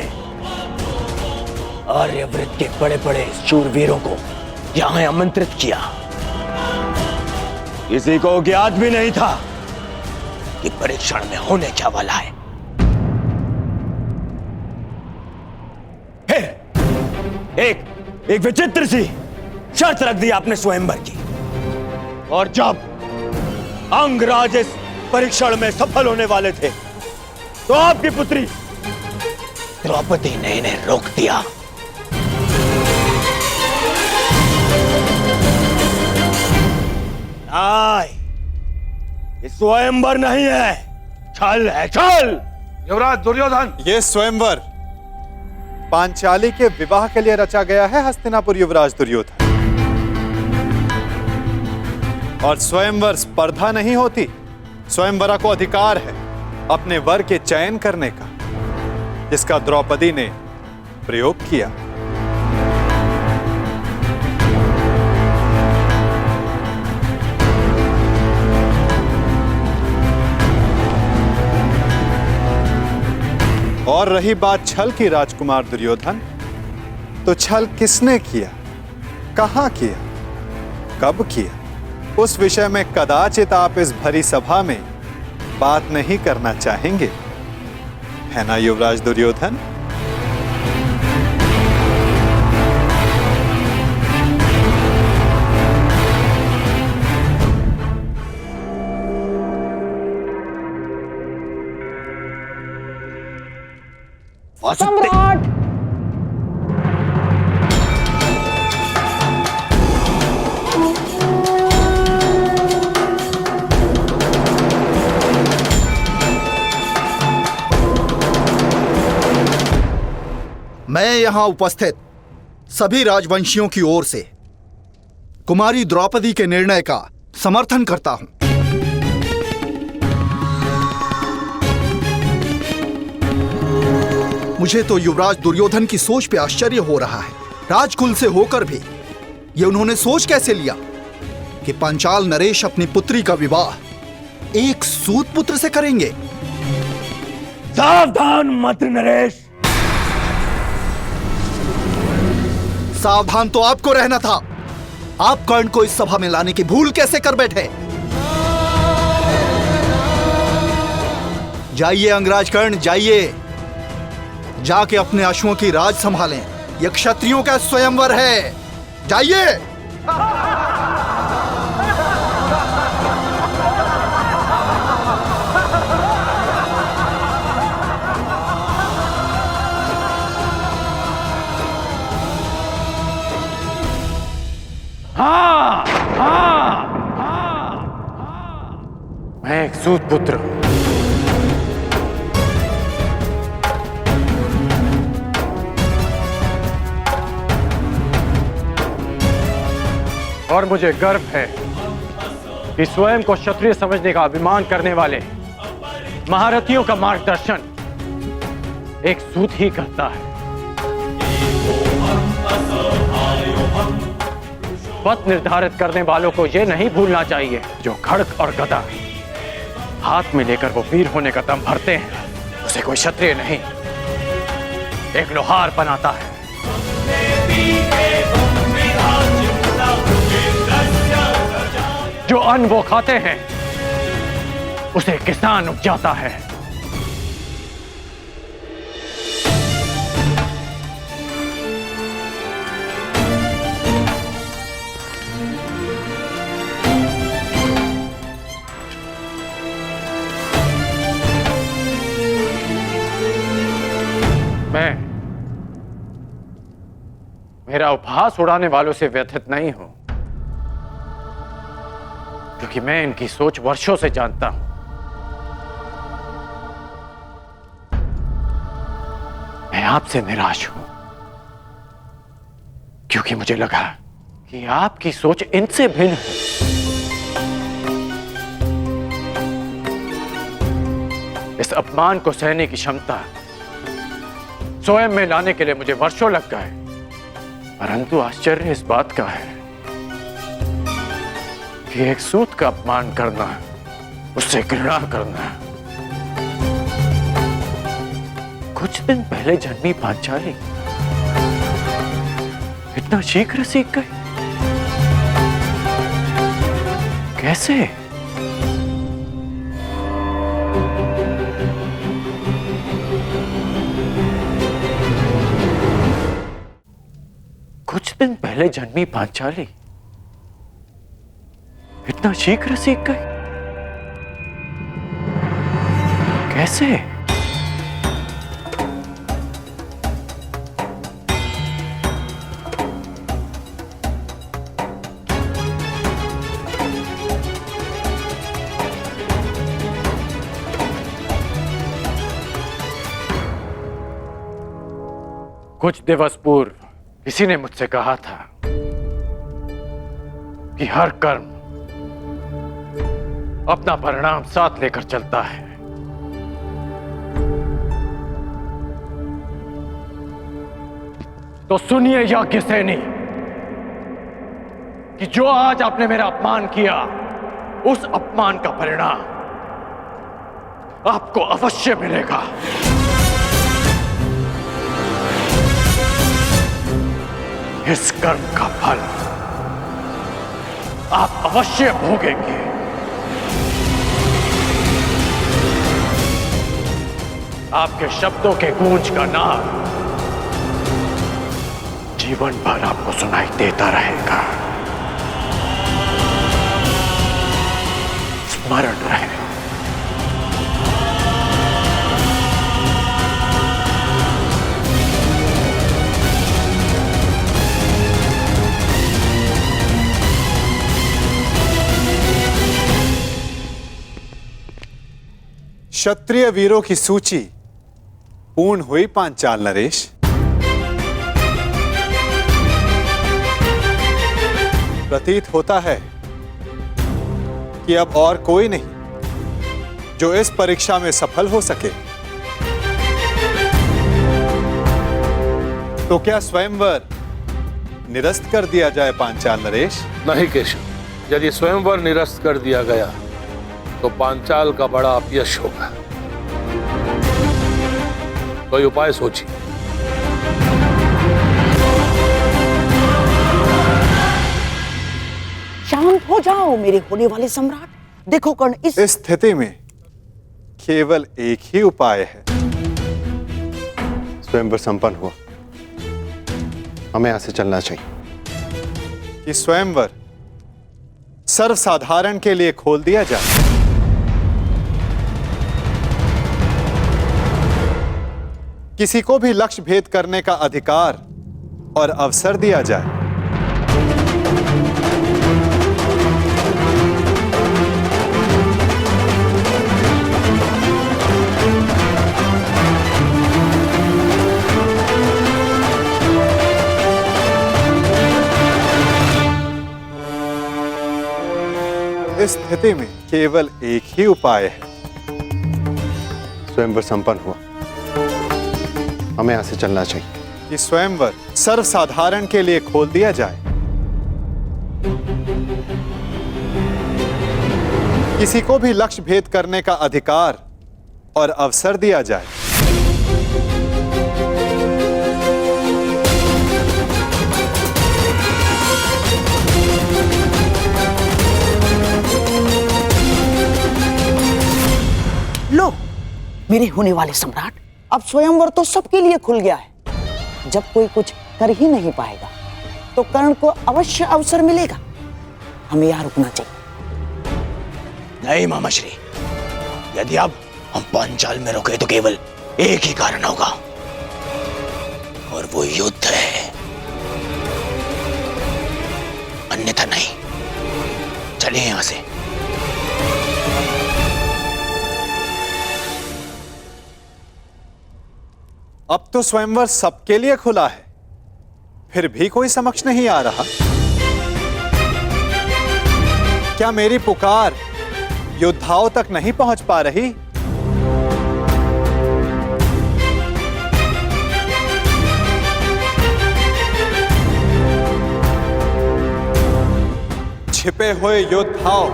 आर्यव्रत के बड़े बड़े शूरवीरों को यहां आमंत्रित किया। किसी को ज्ञात भी नहीं था कि परीक्षण में होने क्या वाला है। फिर एक विचित्र सी शर्त रख दी आपने स्वयंवर की, और जब अंगराज इस परीक्षण में सफल होने वाले थे तो आपकी पुत्री द्रौपदी ने इन्हें रोक दिया। ये स्वयंवर नहीं है, छल है, छल। युवराज दुर्योधन, ये स्वयंवर पांचाली के विवाह के लिए रचा गया है हस्तिनापुर युवराज दुर्योधन। और स्वयंवर स्पर्धा नहीं होती, स्वयंवरा को अधिकार है अपने वर के चयन करने का, जिसका द्रौपदी ने प्रयोग किया। और रही बात छल की राजकुमार दुर्योधन, तो छल किसने किया, कहां किया, कब किया, उस विषय में कदाचित आप इस भरी सभा में बात नहीं करना चाहेंगे, है ना युवराज दुर्योधन? सम्राट! मैं यहां उपस्थित सभी राजवंशियों की ओर से कुमारी द्रौपदी के निर्णय का समर्थन करता हूं। मुझे तो युवराज दुर्योधन की सोच पे आश्चर्य हो रहा है। राजकुल से होकर भी ये उन्होंने सोच कैसे लिया कि पांचाल नरेश अपनी पुत्री का विवाह एक सूत पुत्र से करेंगे। सावधान मंत्री नरेश। सावधान तो आपको रहना था। आप कर्ण को इस सभा में लाने की भूल कैसे कर बैठे? जाइए अंगराज कर्ण, जाइए, जाके अपने अश्वों की राज संभालें। यह क्षत्रियों का स्वयंवर है, जाइए। हाँ, हाँ, हाँ, मैं एक सूत पुत्र हूं। और मुझे गर्व है कि स्वयं को क्षत्रिय समझने का अभिमान करने वाले महारथियों का मार्गदर्शन एक सूत ही करता है। पथ निर्धारित करने वालों को यह नहीं भूलना चाहिए, जो खड्ग और गदा हाथ में लेकर वो वीर होने का दम भरते हैं, उसे कोई क्षत्रिय नहीं, एक लोहार बनाता है। जो अन्न वो खाते हैं उसे किसान उपजाता है। मेरा उपहास उड़ाने वालों से व्यथित नहीं हूं, क्योंकि मैं इनकी सोच वर्षों से जानता हूं। मैं आपसे निराश हूं, क्योंकि मुझे लगा कि आपकी सोच इनसे भिन्न है। इस अपमान को सहने की क्षमता स्वयं में लाने के लिए मुझे वर्षों लग गए, परंतु आश्चर्य इस बात का है कि एक सूत का अपमान करना, उससे घृणा करना कुछ दिन पहले जन्मी पांचाली इतना शीघ्र सीख गए? कैसे? कुछ दिन पहले जन्मी पांचाली इतना शीघ्र सीख गए? कैसे? कुछ दिवस पूर्व किसी ने मुझसे कहा था कि हर कर्म अपना परिणाम साथ लेकर चलता है। तो सुनिए याज्ञसेनी कि जो आज आपने मेरा अपमान किया, उस अपमान का परिणाम आपको अवश्य मिलेगा। इस कर्म का फल आप अवश्य भोगेंगे। आपके शब्दों के गूंज का नाद जीवन भर आपको सुनाई देता रहेगा। स्मरण रहे। क्षत्रिय वीरों की सूची पूर्ण हुई पांचाल नरेश। प्रतीत होता है कि अब और कोई नहीं जो इस परीक्षा में सफल हो सके। तो क्या स्वयंवर निरस्त कर दिया जाए पांचाल नरेश? नहीं केशव, यदि स्वयंवर निरस्त कर दिया गया तो पांचाल का बड़ा अपयश होगा। कोई उपाय सोचिए। शांत हो जाओ मेरे होने वाले सम्राट। देखो कर्ण, इस स्थिति में केवल एक ही उपाय है। स्वयंवर संपन्न हुआ, हमें यहां से चलना चाहिए। कि स्वयंवर सर्वसाधारण के लिए खोल दिया जाए। किसी को भी लक्ष्य भेद करने का अधिकार और अवसर दिया जाए। इस स्थिति में केवल एक ही उपाय है। स्वयंवर संपन्न हुआ, हमें यहां से चलना चाहिए। कि स्वयंवर सर्वसाधारण के लिए खोल दिया जाए। किसी को भी लक्ष्य भेद करने का अधिकार और अवसर दिया जाए। लो मेरे होने वाले सम्राट, अब स्वयंवर तो सबके लिए खुल गया है। जब कोई कुछ कर ही नहीं पाएगा तो कर्ण को अवश्य अवसर मिलेगा। हमें यहाँ रुकना चाहिए। नहीं मामाश्री, यदि अब हम पांचाल में रुके तो केवल एक ही कारण होगा, और वो युद्ध है, अन्यथा नहीं। चलिए यहां से। अब तो स्वयंवर सबके लिए खुला है, फिर भी कोई समक्ष नहीं आ रहा। क्या मेरी पुकार योद्धाओं तक नहीं पहुंच पा रही? छिपे हुए योद्धाओं,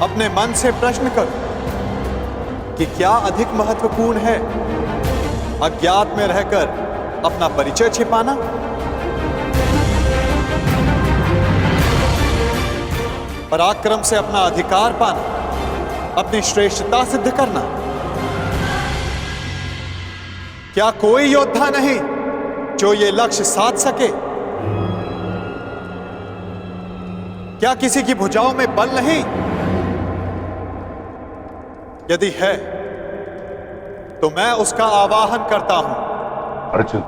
अपने मन से प्रश्न करो कि क्या अधिक महत्वपूर्ण है, अज्ञात में रहकर अपना परिचय छिपाना, पराक्रम से अपना अधिकार पाना, अपनी श्रेष्ठता सिद्ध करना। क्या कोई योद्धा नहीं जो ये लक्ष्य साध सके? क्या किसी की भुजाओं में बल नहीं? यदि है तो मैं उसका आवाहन करता हूं। अर्जुन,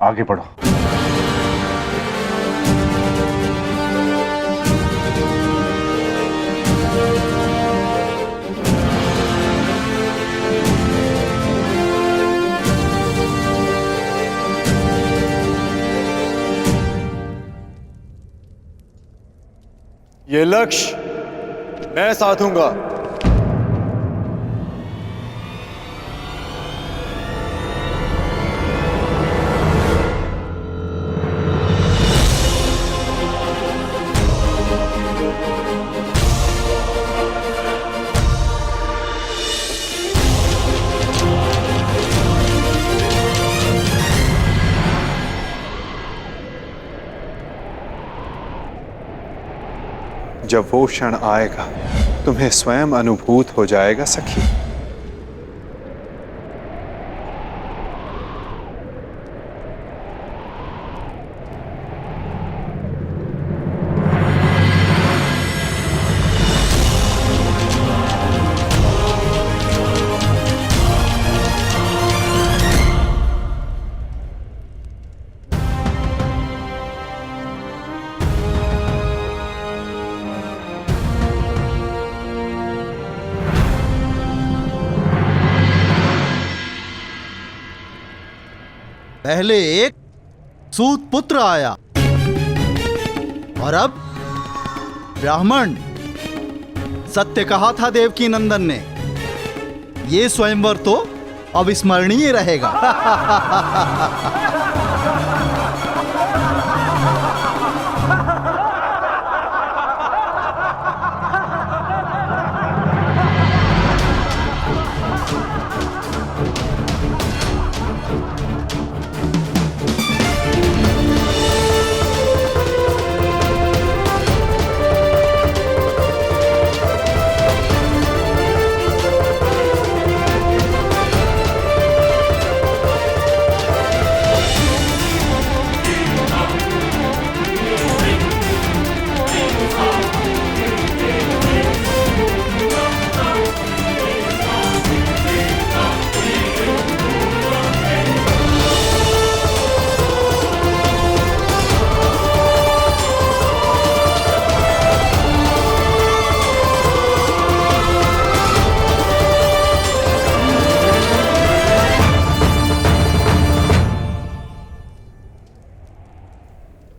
आगे बढ़ो। ये लक्ष्य मैं साधूंगा। जब वो क्षण आएगा तुम्हें स्वयं अनुभूत हो जाएगा सखी। पहले एक सूत पुत्र आया और अब ब्राह्मण। सत्य कहा था देवकी नंदन ने, ये स्वयंवर तो अविस्मरणीय रहेगा।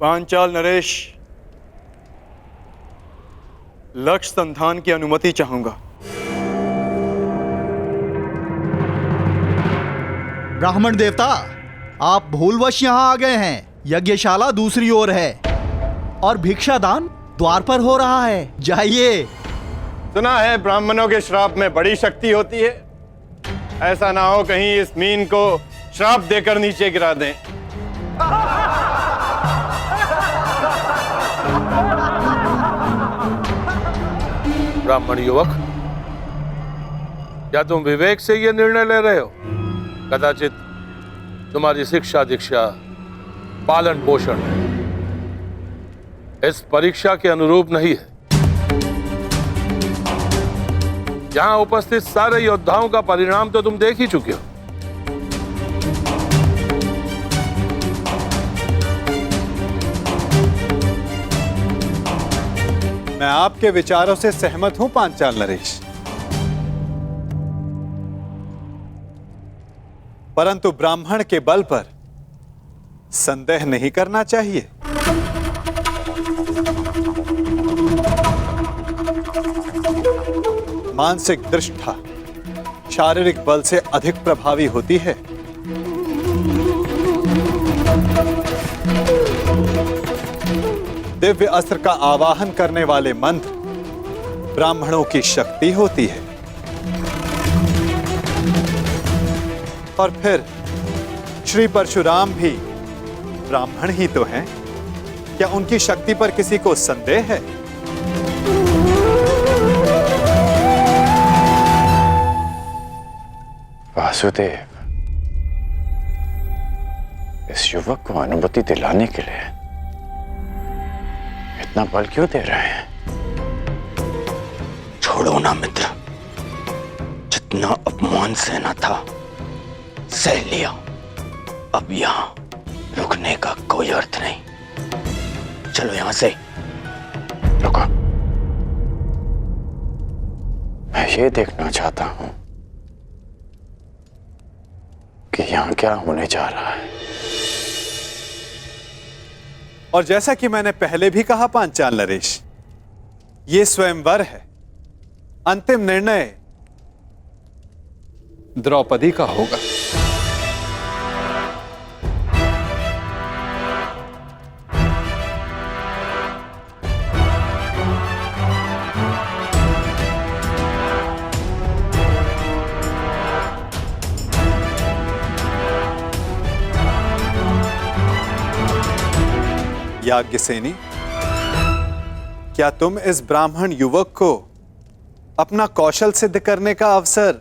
पांचाल नरेश, लक्ष्य संधान की अनुमति चाहूंगा। ब्राह्मण देवता, आप भूलवश यहाँ आ गए हैं। यज्ञशाला दूसरी ओर है और भिक्षादान द्वार पर हो रहा है। जाइए। सुना है ब्राह्मणों के श्राप में बड़ी शक्ति होती है। ऐसा ना हो कहीं इस मीन को श्राप देकर नीचे गिरा दें। ब्राह्मण युवक, क्या तुम विवेक से यह निर्णय ले रहे हो? कदाचित तुम्हारी शिक्षा दीक्षा पालन पोषण इस परीक्षा के अनुरूप नहीं है। यहां उपस्थित सारे योद्धाओं का परिणाम तो तुम देख ही चुके हो। मैं आपके विचारों से सहमत हूं पांचाल नरेश, परंतु ब्राह्मण के बल पर संदेह नहीं करना चाहिए। मानसिक दृष्टता शारीरिक बल से अधिक प्रभावी होती है। दिव्य अस्त्र का आवाहन करने वाले मंत्र ब्राह्मणों की शक्ति होती है। और फिर श्री परशुराम भी ब्राह्मण ही तो हैं। क्या उनकी शक्ति पर किसी को संदेह है? वासुदेव, इस युवक को अनुमति दिलाने के लिए इतना बल क्यों दे रहे हैं? छोड़ो ना मित्र, जितना अपमान सहना था सह लिया। अब यहां रुकने का कोई अर्थ नहीं। चलो यहां से। रुको, मैं ये देखना चाहता हूं कि यहां क्या होने जा रहा है। और जैसा कि मैंने पहले भी कहा पांचाल नरेश, ये स्वयंवर है। अंतिम निर्णय द्रौपदी का होगा। याज्ञसेनी, क्या तुम इस ब्राह्मण युवक को अपना कौशल सिद्ध करने का अवसर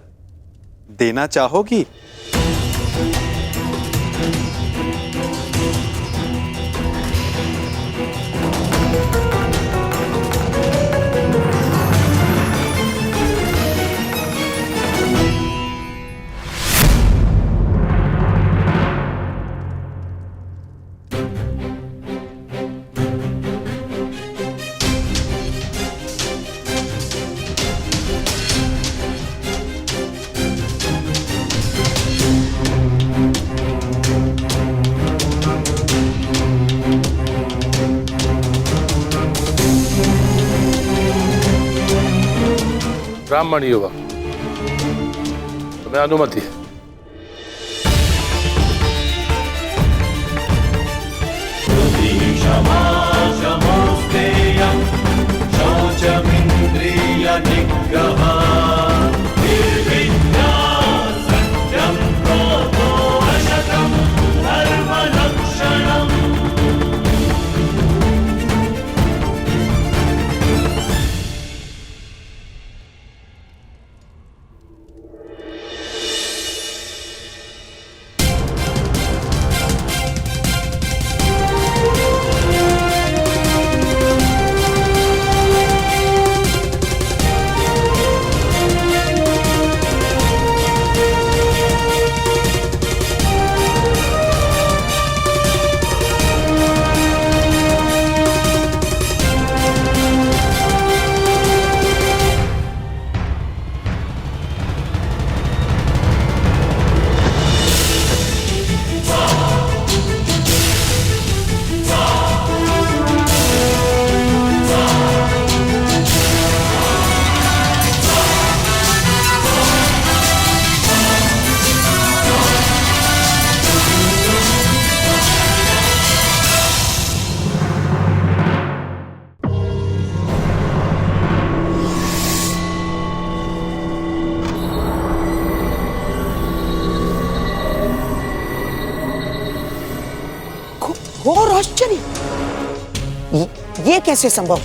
देना चाहोगी? ब्राह्मण युवक, तुम्हें अनुमति है। घोर आश्चर्य, ये कैसे संभव?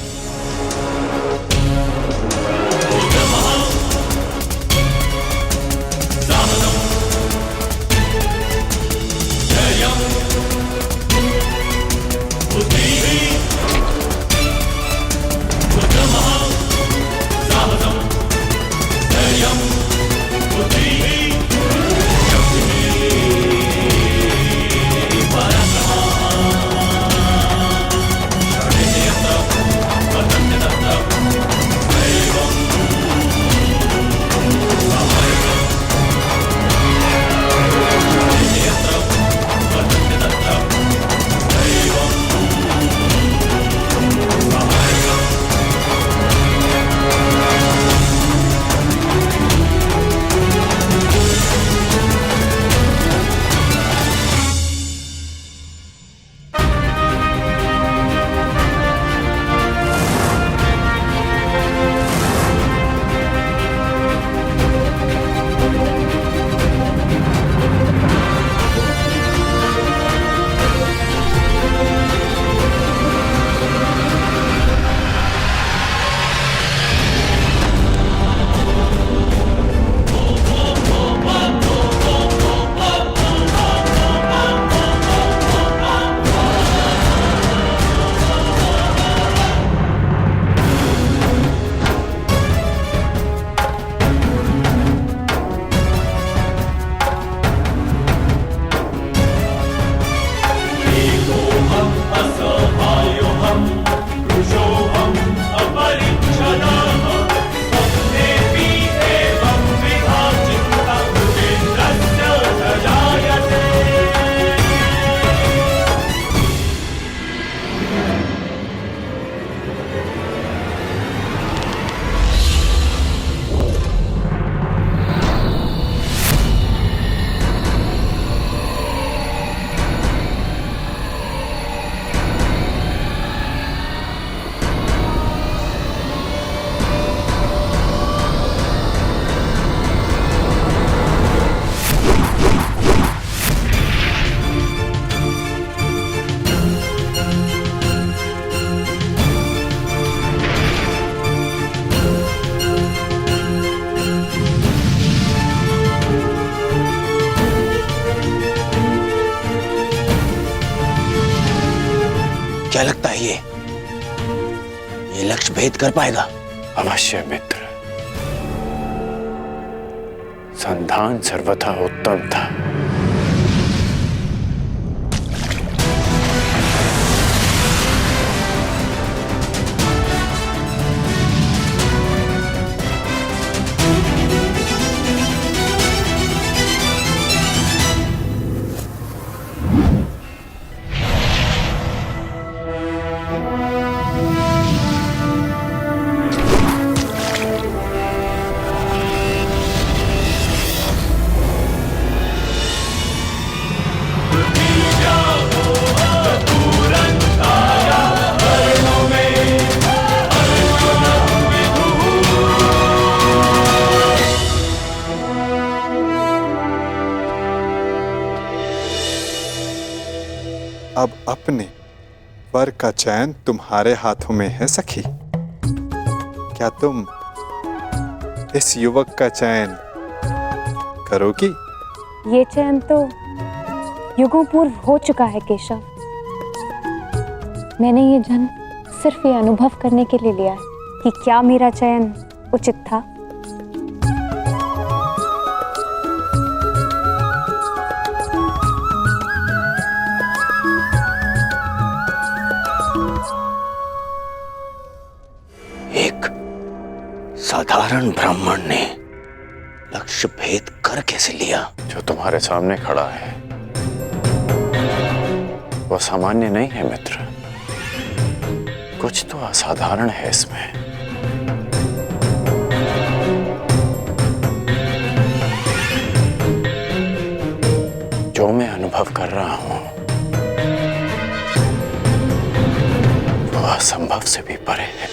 देखिए, ये लक्ष्य भेद कर पाएगा। अवश्य मित्र, संधान सर्वथा उत्तम था। अब अपने वर का चयन तुम्हारे हाथों में है सखी। क्या तुम इस युवक का चयन करोगी? ये चयन तो युगों पूर्व हो चुका है केशव। मैंने ये जन्म सिर्फ ये अनुभव करने के लिए लिया है कि क्या मेरा चयन उचित था। एक साधारण ब्राह्मण ने लक्ष्य भेद कर कैसे लिया? जो तुम्हारे सामने खड़ा है वो सामान्य नहीं है मित्र, कुछ तो असाधारण है इसमें। जो मैं अनुभव कर रहा हूं वो असंभव से भी परे है।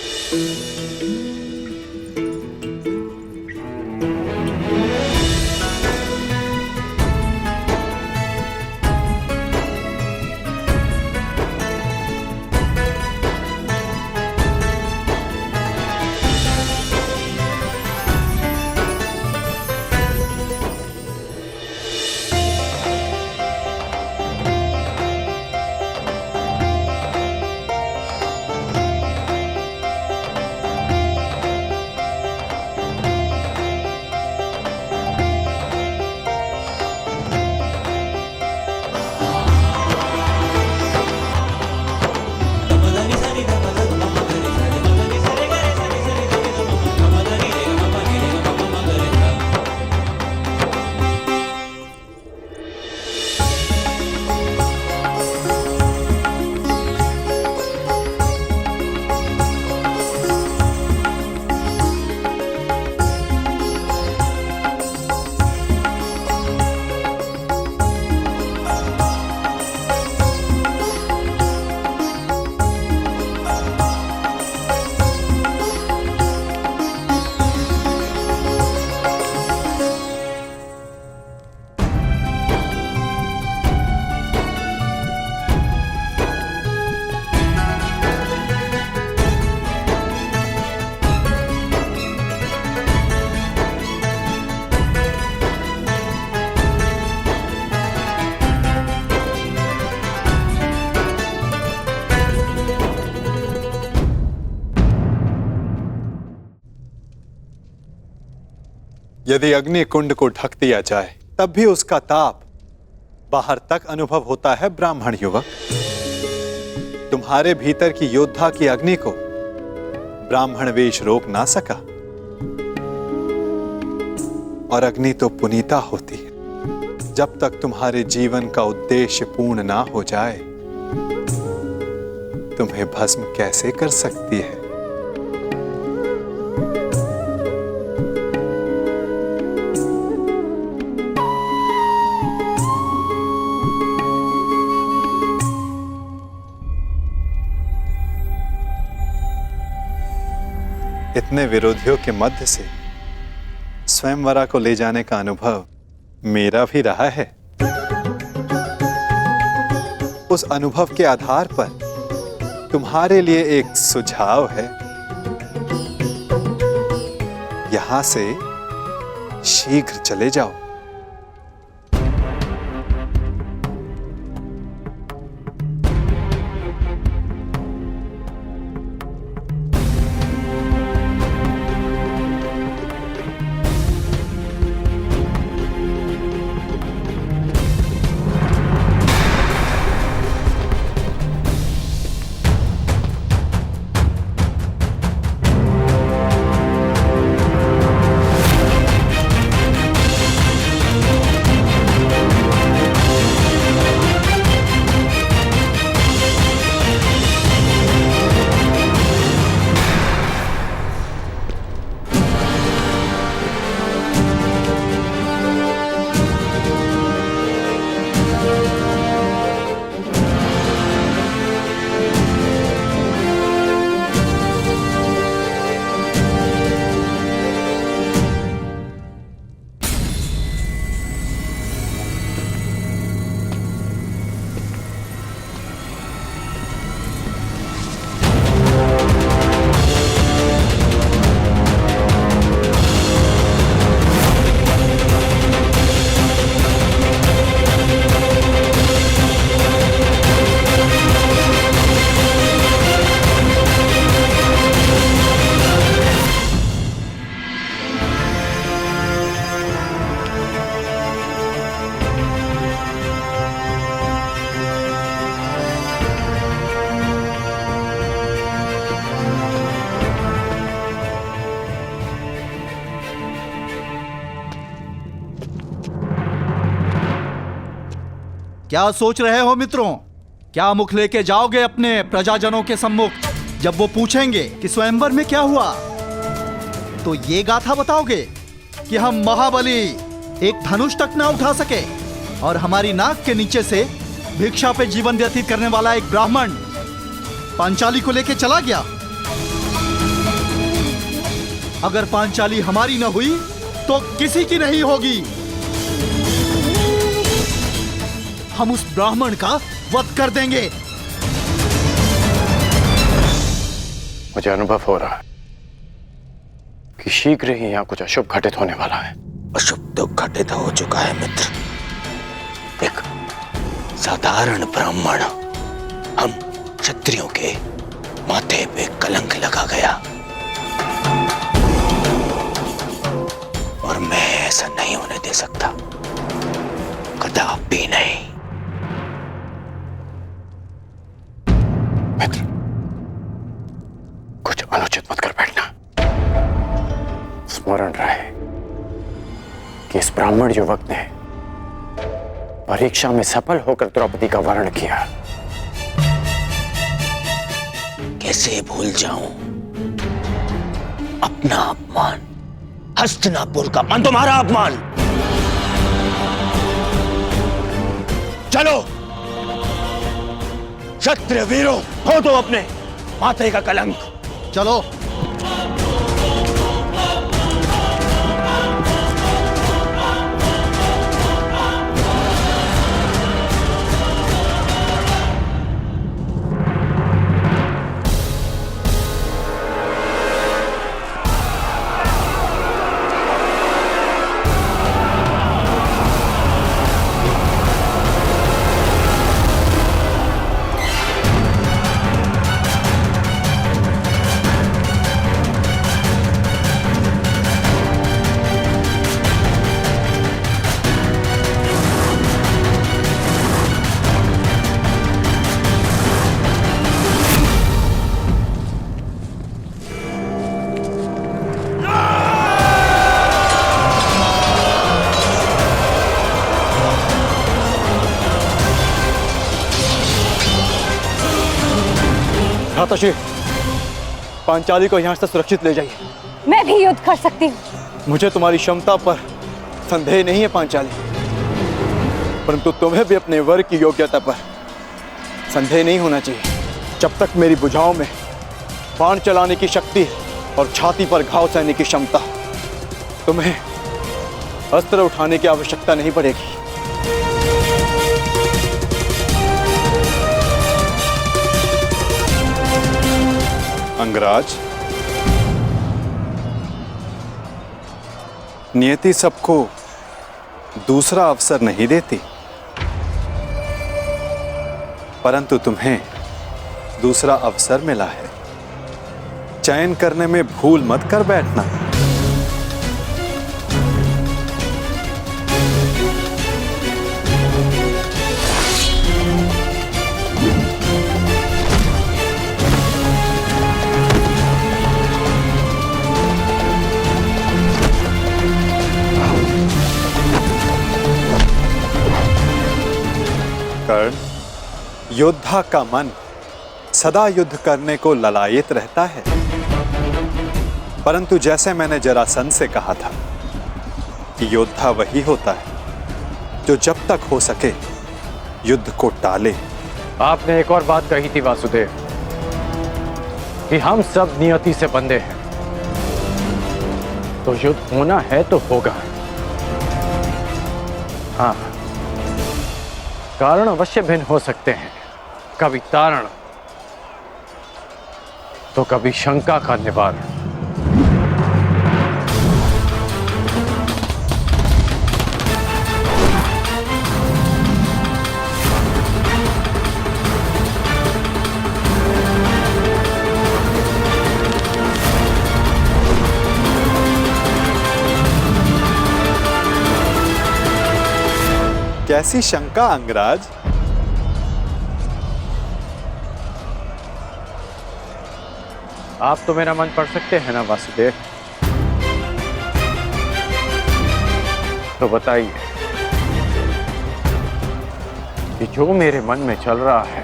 यदि अग्नि कुंड को ढक दिया जाए तब भी उसका ताप बाहर तक अनुभव होता है ब्राह्मण युवक। तुम्हारे भीतर की योद्धा की अग्नि को ब्राह्मण वेश रोक ना सका। और अग्नि तो पुनीता होती है। जब तक तुम्हारे जीवन का उद्देश्य पूर्ण ना हो जाए तुम्हें भस्म कैसे कर सकती है? इतने विरोधियों के मध्य से स्वयंवरा को ले जाने का अनुभव मेरा भी रहा है। उस अनुभव के आधार पर तुम्हारे लिए एक सुझाव है। यहां से शीघ्र चले जाओ। क्या सोच रहे हो मित्रों? क्या मुख लेके जाओगे अपने प्रजाजनों के सम्मुख जब वो पूछेंगे कि स्वयंवर में क्या हुआ? तो ये गाथा बताओगे कि हम महाबली एक धनुष तक ना उठा सके और हमारी नाक के नीचे से भिक्षा पे जीवन व्यतीत करने वाला एक ब्राह्मण पांचाली को लेके चला गया। अगर पांचाली हमारी न हुई तो किसी की नहीं होगी। हम उस ब्राह्मण का वध कर देंगे। मुझे अनुभव हो रहा है कि शीघ्र ही यहाँ कुछ अशुभ घटित होने वाला है। अशुभ तो घटित हो चुका है मित्र। एक साधारण ब्राह्मण हम क्षत्रियों के माथे पे कलंक लगा गया और मैं ऐसा नहीं होने दे सकता, कदापि नहीं। मित्र, कुछ अनुचित मत कर बैठना। स्मरण रहे कि इस ब्राह्मण युवक ने परीक्षा में सफल होकर द्रौपदी का वर्ण किया। कैसे भूल जाऊं अपना अपमान, हस्तिनापुर का अपमान, तुम्हारा अपमान। चलो क्षत्रिय वीरों, हो तो अपने माथे का कलंक। चलो। भ्राताश्री, पांचाली को यहाँ से सुरक्षित ले जाइए। मैं भी युद्ध कर सकती हूँ। मुझे तुम्हारी क्षमता पर संदेह नहीं है पांचाली, परंतु तुम्हें भी अपने वर की योग्यता पर संदेह नहीं होना चाहिए। जब तक मेरी भुजाओं में बाण चलाने की शक्ति और छाती पर घाव सहने की क्षमता, तुम्हें अस्त्र उठाने की आवश्यकता नहीं पड़ेगी। अंगराज, नियति सबको दूसरा अवसर नहीं देती, परंतु तुम्हें दूसरा अवसर मिला है। चयन करने में भूल मत कर बैठना। कर्ण, योद्धा का मन सदा युद्ध करने को ललायित रहता है, परंतु जैसे मैंने जरासंध से कहा था कि योद्धा वही होता है जो जब तक हो सके युद्ध को टाले। आपने एक और बात कही थी वासुदेव कि हम सब नियति से बंधे हैं, तो युद्ध होना है तो होगा। हाँ, कारण अवश्य भिन्न हो सकते हैं, कभी तारण तो कभी शंका का निवारण। कैसी शंका अंगराज? आप तो मेरा मन पढ़ सकते हैं ना वासुदेव, तो बताइए कि जो मेरे मन में चल रहा है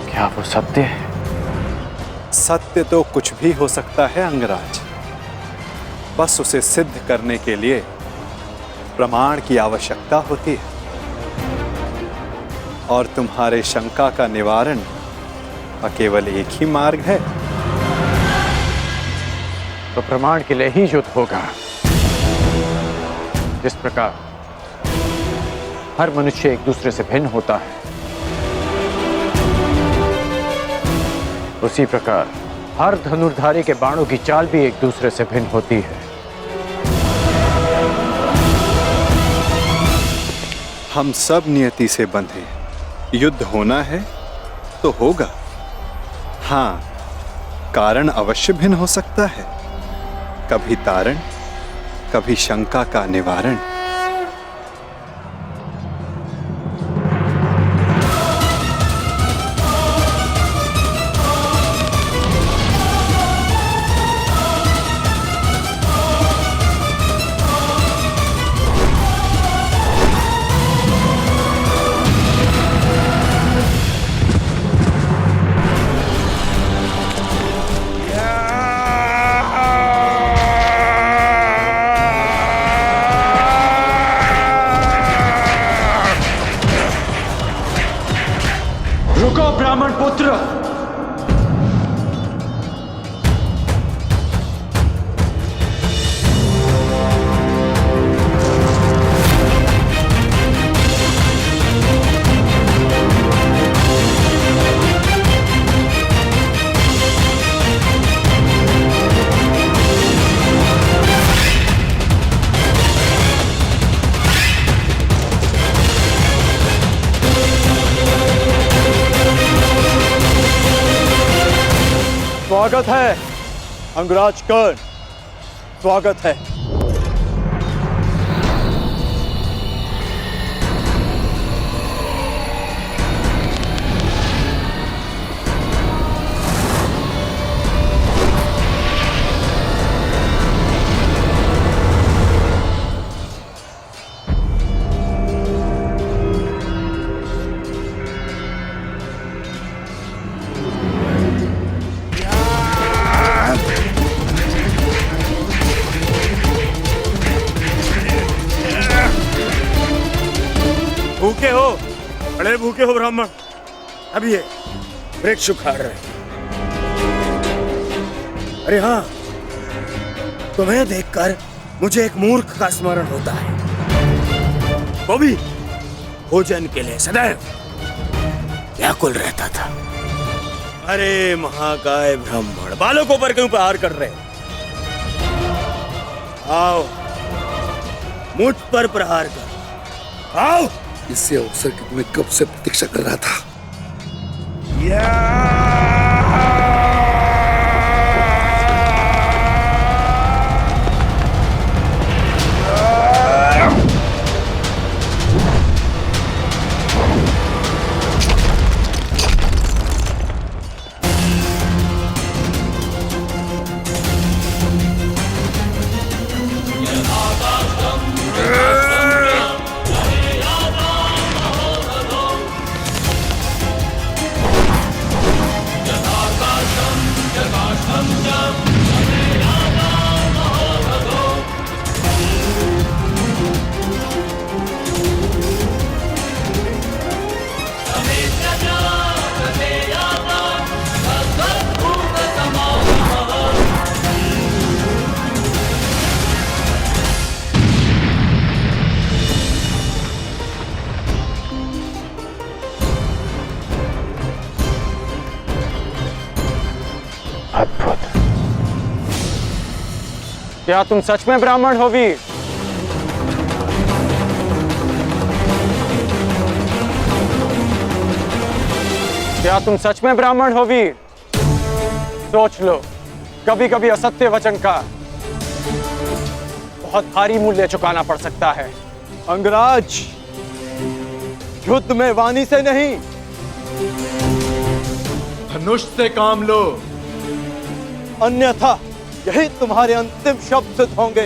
क्या वो सत्य है? सत्य तो कुछ भी हो सकता है अंगराज, बस उसे सिद्ध करने के लिए प्रमाण की आवश्यकता होती है। और तुम्हारे शंका का निवारण का केवल एक ही मार्ग है। तो प्रमाण के लिए ही युद्ध होगा। जिस प्रकार हर मनुष्य एक दूसरे से भिन्न होता है, उसी प्रकार हर धनुर्धारी के बाणों की चाल भी एक दूसरे से भिन्न होती है। हम सब नियति से बंधे हैं। युद्ध होना है तो होगा। हाँ, कारण अवश्य भिन्न हो सकता है, कभी तारण, कभी शंका का निवारण। रुको ब्राह्मण पुत्र, स्वागत है अंगराज कर्ण, स्वागत है। भूखे हो, बड़े भूखे हो ब्राह्मण। अब ये वृक्ष उखाड़ रहे। अरे हाँ, तुम्हें देखकर मुझे एक मूर्ख का स्मरण होता है, वो भी भोजन के लिए सदैव व्याकुल रहता था। अरे महाकाय ब्राह्मण, बालकों पर क्यों प्रहार कर रहे? आओ, मुझ पर प्रहार कर, आओ। इसी अवसर की मैं कब से प्रतीक्षा कर रहा था। अद्भुत। क्या तुम सच में ब्राह्मण हो वीर? क्या तुम सच में ब्राह्मण हो वीर? सोच लो, कभी कभी असत्य वचन का बहुत भारी मूल्य चुकाना पड़ सकता है। अंगराज, युद्ध में वाणी से नहीं, धनुष से काम लो, अन्यथा यही तुम्हारे अंतिम शब्द सिद्ध होंगे।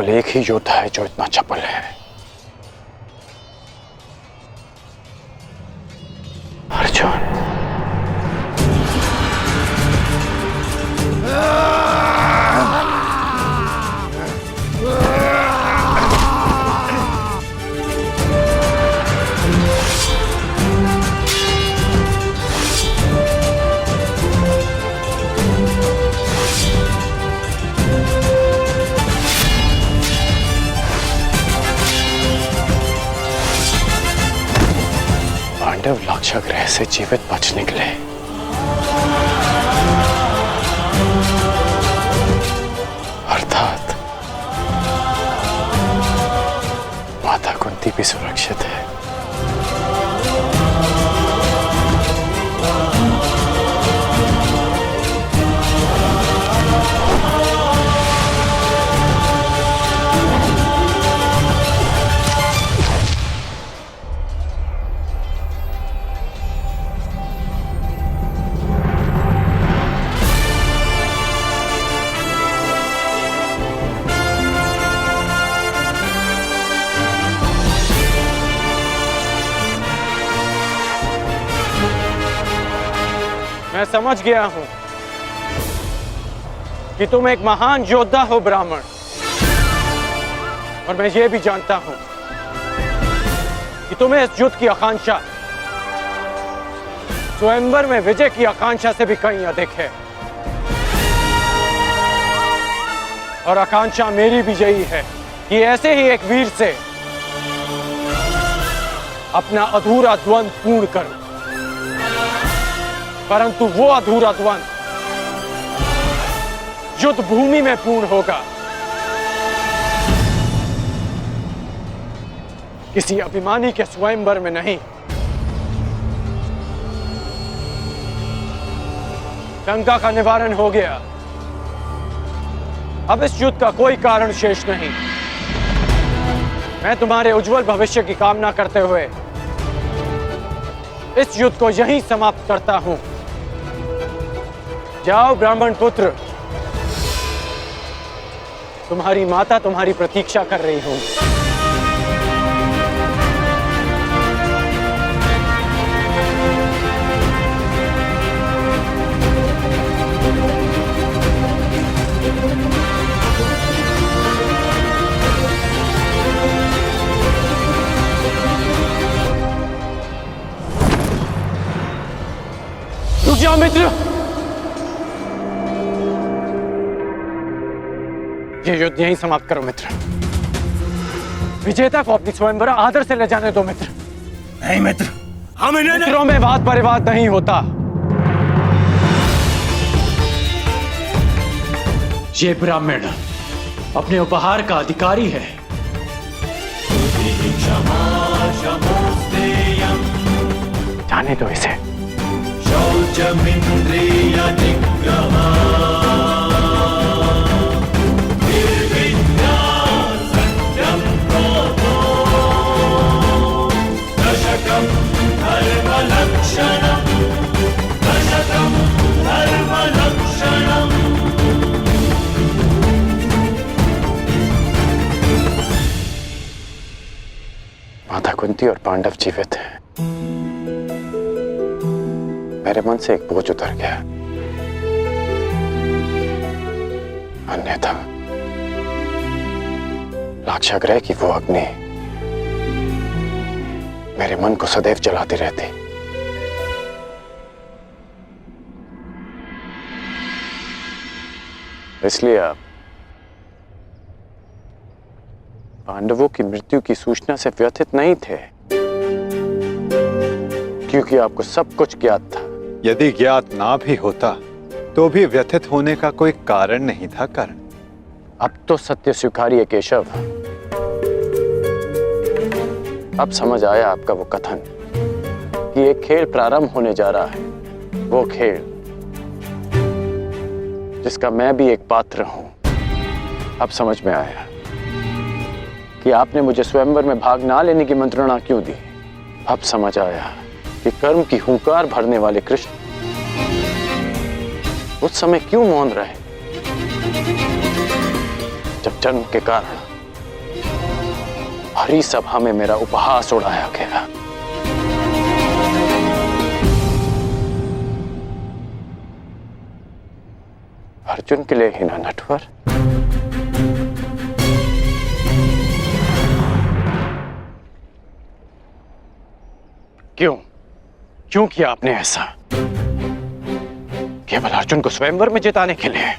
केवल एक ही योद्धा है जो इतना चपल है, अर्जुन। पांडव लाक्षागृह से जीवित बच निकले। अर्थात माता कुंती भी सुरक्षित है। मैं समझ गया हूं कि तुम एक महान योद्धा हो ब्राह्मण, और मैं ये भी जानता हूं कि तुम्हें इस युद्ध की आकांक्षा स्वयंवर में विजय की आकांक्षा से भी कहीं अधिक है। और आकांक्षा मेरी भी यही है कि ऐसे ही एक वीर से अपना अधूरा द्वंद्व पूर्ण करूं। परंतु वो अधूरा द्वंद्व युद्ध भूमि में पूर्ण होगा, किसी अभिमानी के स्वयंवर में नहीं। शंका का निवारण हो गया। अब इस युद्ध का कोई कारण शेष नहीं। मैं तुम्हारे उज्जवल भविष्य की कामना करते हुए इस युद्ध को यहीं समाप्त करता हूं। जाओ ब्राह्मण पुत्र, तुम्हारी माता तुम्हारी प्रतीक्षा कर रही हूं। रुक जाओ मित्र, ये युद्ध यहीं समाप्त करो मित्र। विजेता को अपनी स्वयंवर आदर से ले जाने दो मित्र। नहीं मित्र, हम इन्हें मित्रों में वाद परिवाद नहीं होता। ये ब्राह्मण अपने उपहार का अधिकारी है। जाने दो इसे। माता कुंती और पांडव जीवित हैं। मेरे मन से एक बोझ उतर गया। अन्यथा लाक्षागृह की वो अग्नि मेरे मन को सदैव जलाती रहती। इसलिए आप पांडवों की मृत्यु की सूचना से व्यथित नहीं थे, क्योंकि आपको सब कुछ ज्ञात था। यदि ज्ञात ना भी होता तो भी व्यथित होने का कोई कारण नहीं था। कर्ण, अब तो सत्य स्वीकारिए केशव। अब समझ आया आपका वो कथन कि एक खेल प्रारंभ होने जा रहा है। वो खेल जिसका मैं भी एक पात्र हूं। अब समझ में आया कि आपने मुझे स्वयंवर में भाग ना लेने की मंत्रणा क्यों दी। अब समझ आया कि कर्म की हुंकार भरने वाले कृष्ण उस समय क्यों मौन रहे जब जन्म के कारण भरी सभा में मेरा उपहास उड़ाया गया। अर्जुन के लिए ही ना नटवर। क्यों किया आपने ऐसा? केवल अर्जुन को स्वयंवर में जिताने के लिए?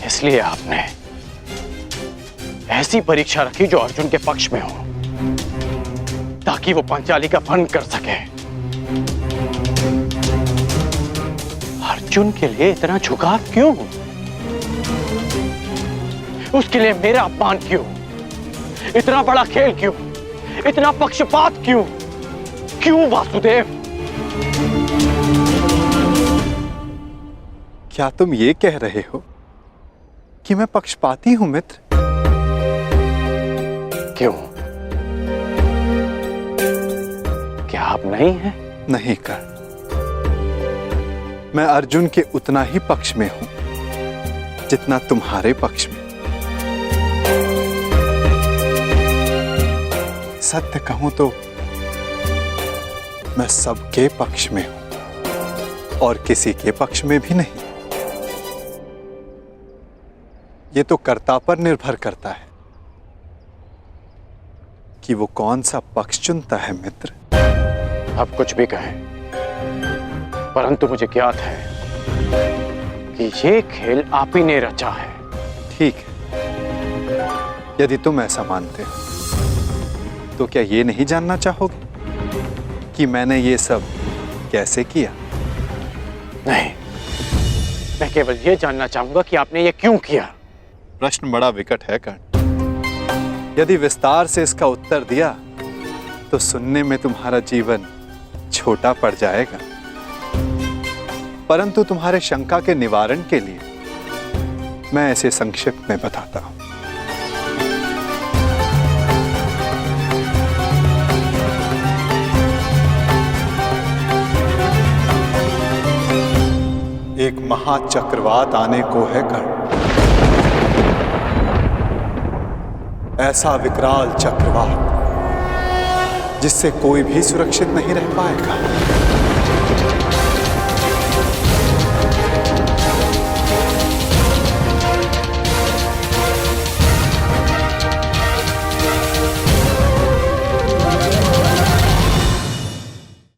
इसलिए आपने ऐसी परीक्षा रखी जो अर्जुन के पक्ष में हो, ताकि वो पांचाली का भंग कर सके। अर्जुन के लिए इतना झुकाव क्यों? उसके लिए मेरा अपमान क्यों? इतना बड़ा खेल क्यों? इतना पक्षपात क्यों? क्यों वासुदेव? क्या तुम ये कह रहे हो कि मैं पक्षपाती हूं मित्र? क्यों? क्या आप नहीं हैं? नहीं कर। मैं अर्जुन के उतना ही पक्ष में हूं जितना तुम्हारे पक्ष में। सत्य कहूं तो मैं सबके पक्ष में हूं और किसी के पक्ष में भी नहीं। ये तो कर्ता पर निर्भर करता है कि वो कौन सा पक्ष चुनता है मित्र। आप कुछ भी कहें, परंतु मुझे ज्ञात है कि ये खेल आप ही ने रचा है। ठीक है, यदि तुम ऐसा मानते हो तो क्या ये नहीं जानना चाहोगे कि मैंने ये सब कैसे किया? नहीं, मैं केवल ये जानना चाहूंगा कि आपने ये क्यों किया। प्रश्न बड़ा विकट है कर्ण। यदि विस्तार से इसका उत्तर दिया तो सुनने में तुम्हारा जीवन छोटा पड़ जाएगा, परंतु तुम्हारे शंका के निवारण के लिए मैं ऐसे संक्षिप्त में बताता हूं। एक महाचक्रवात आने को है कर्ण, ऐसा विकराल चक्रवात जिससे कोई भी सुरक्षित नहीं रह पाएगा।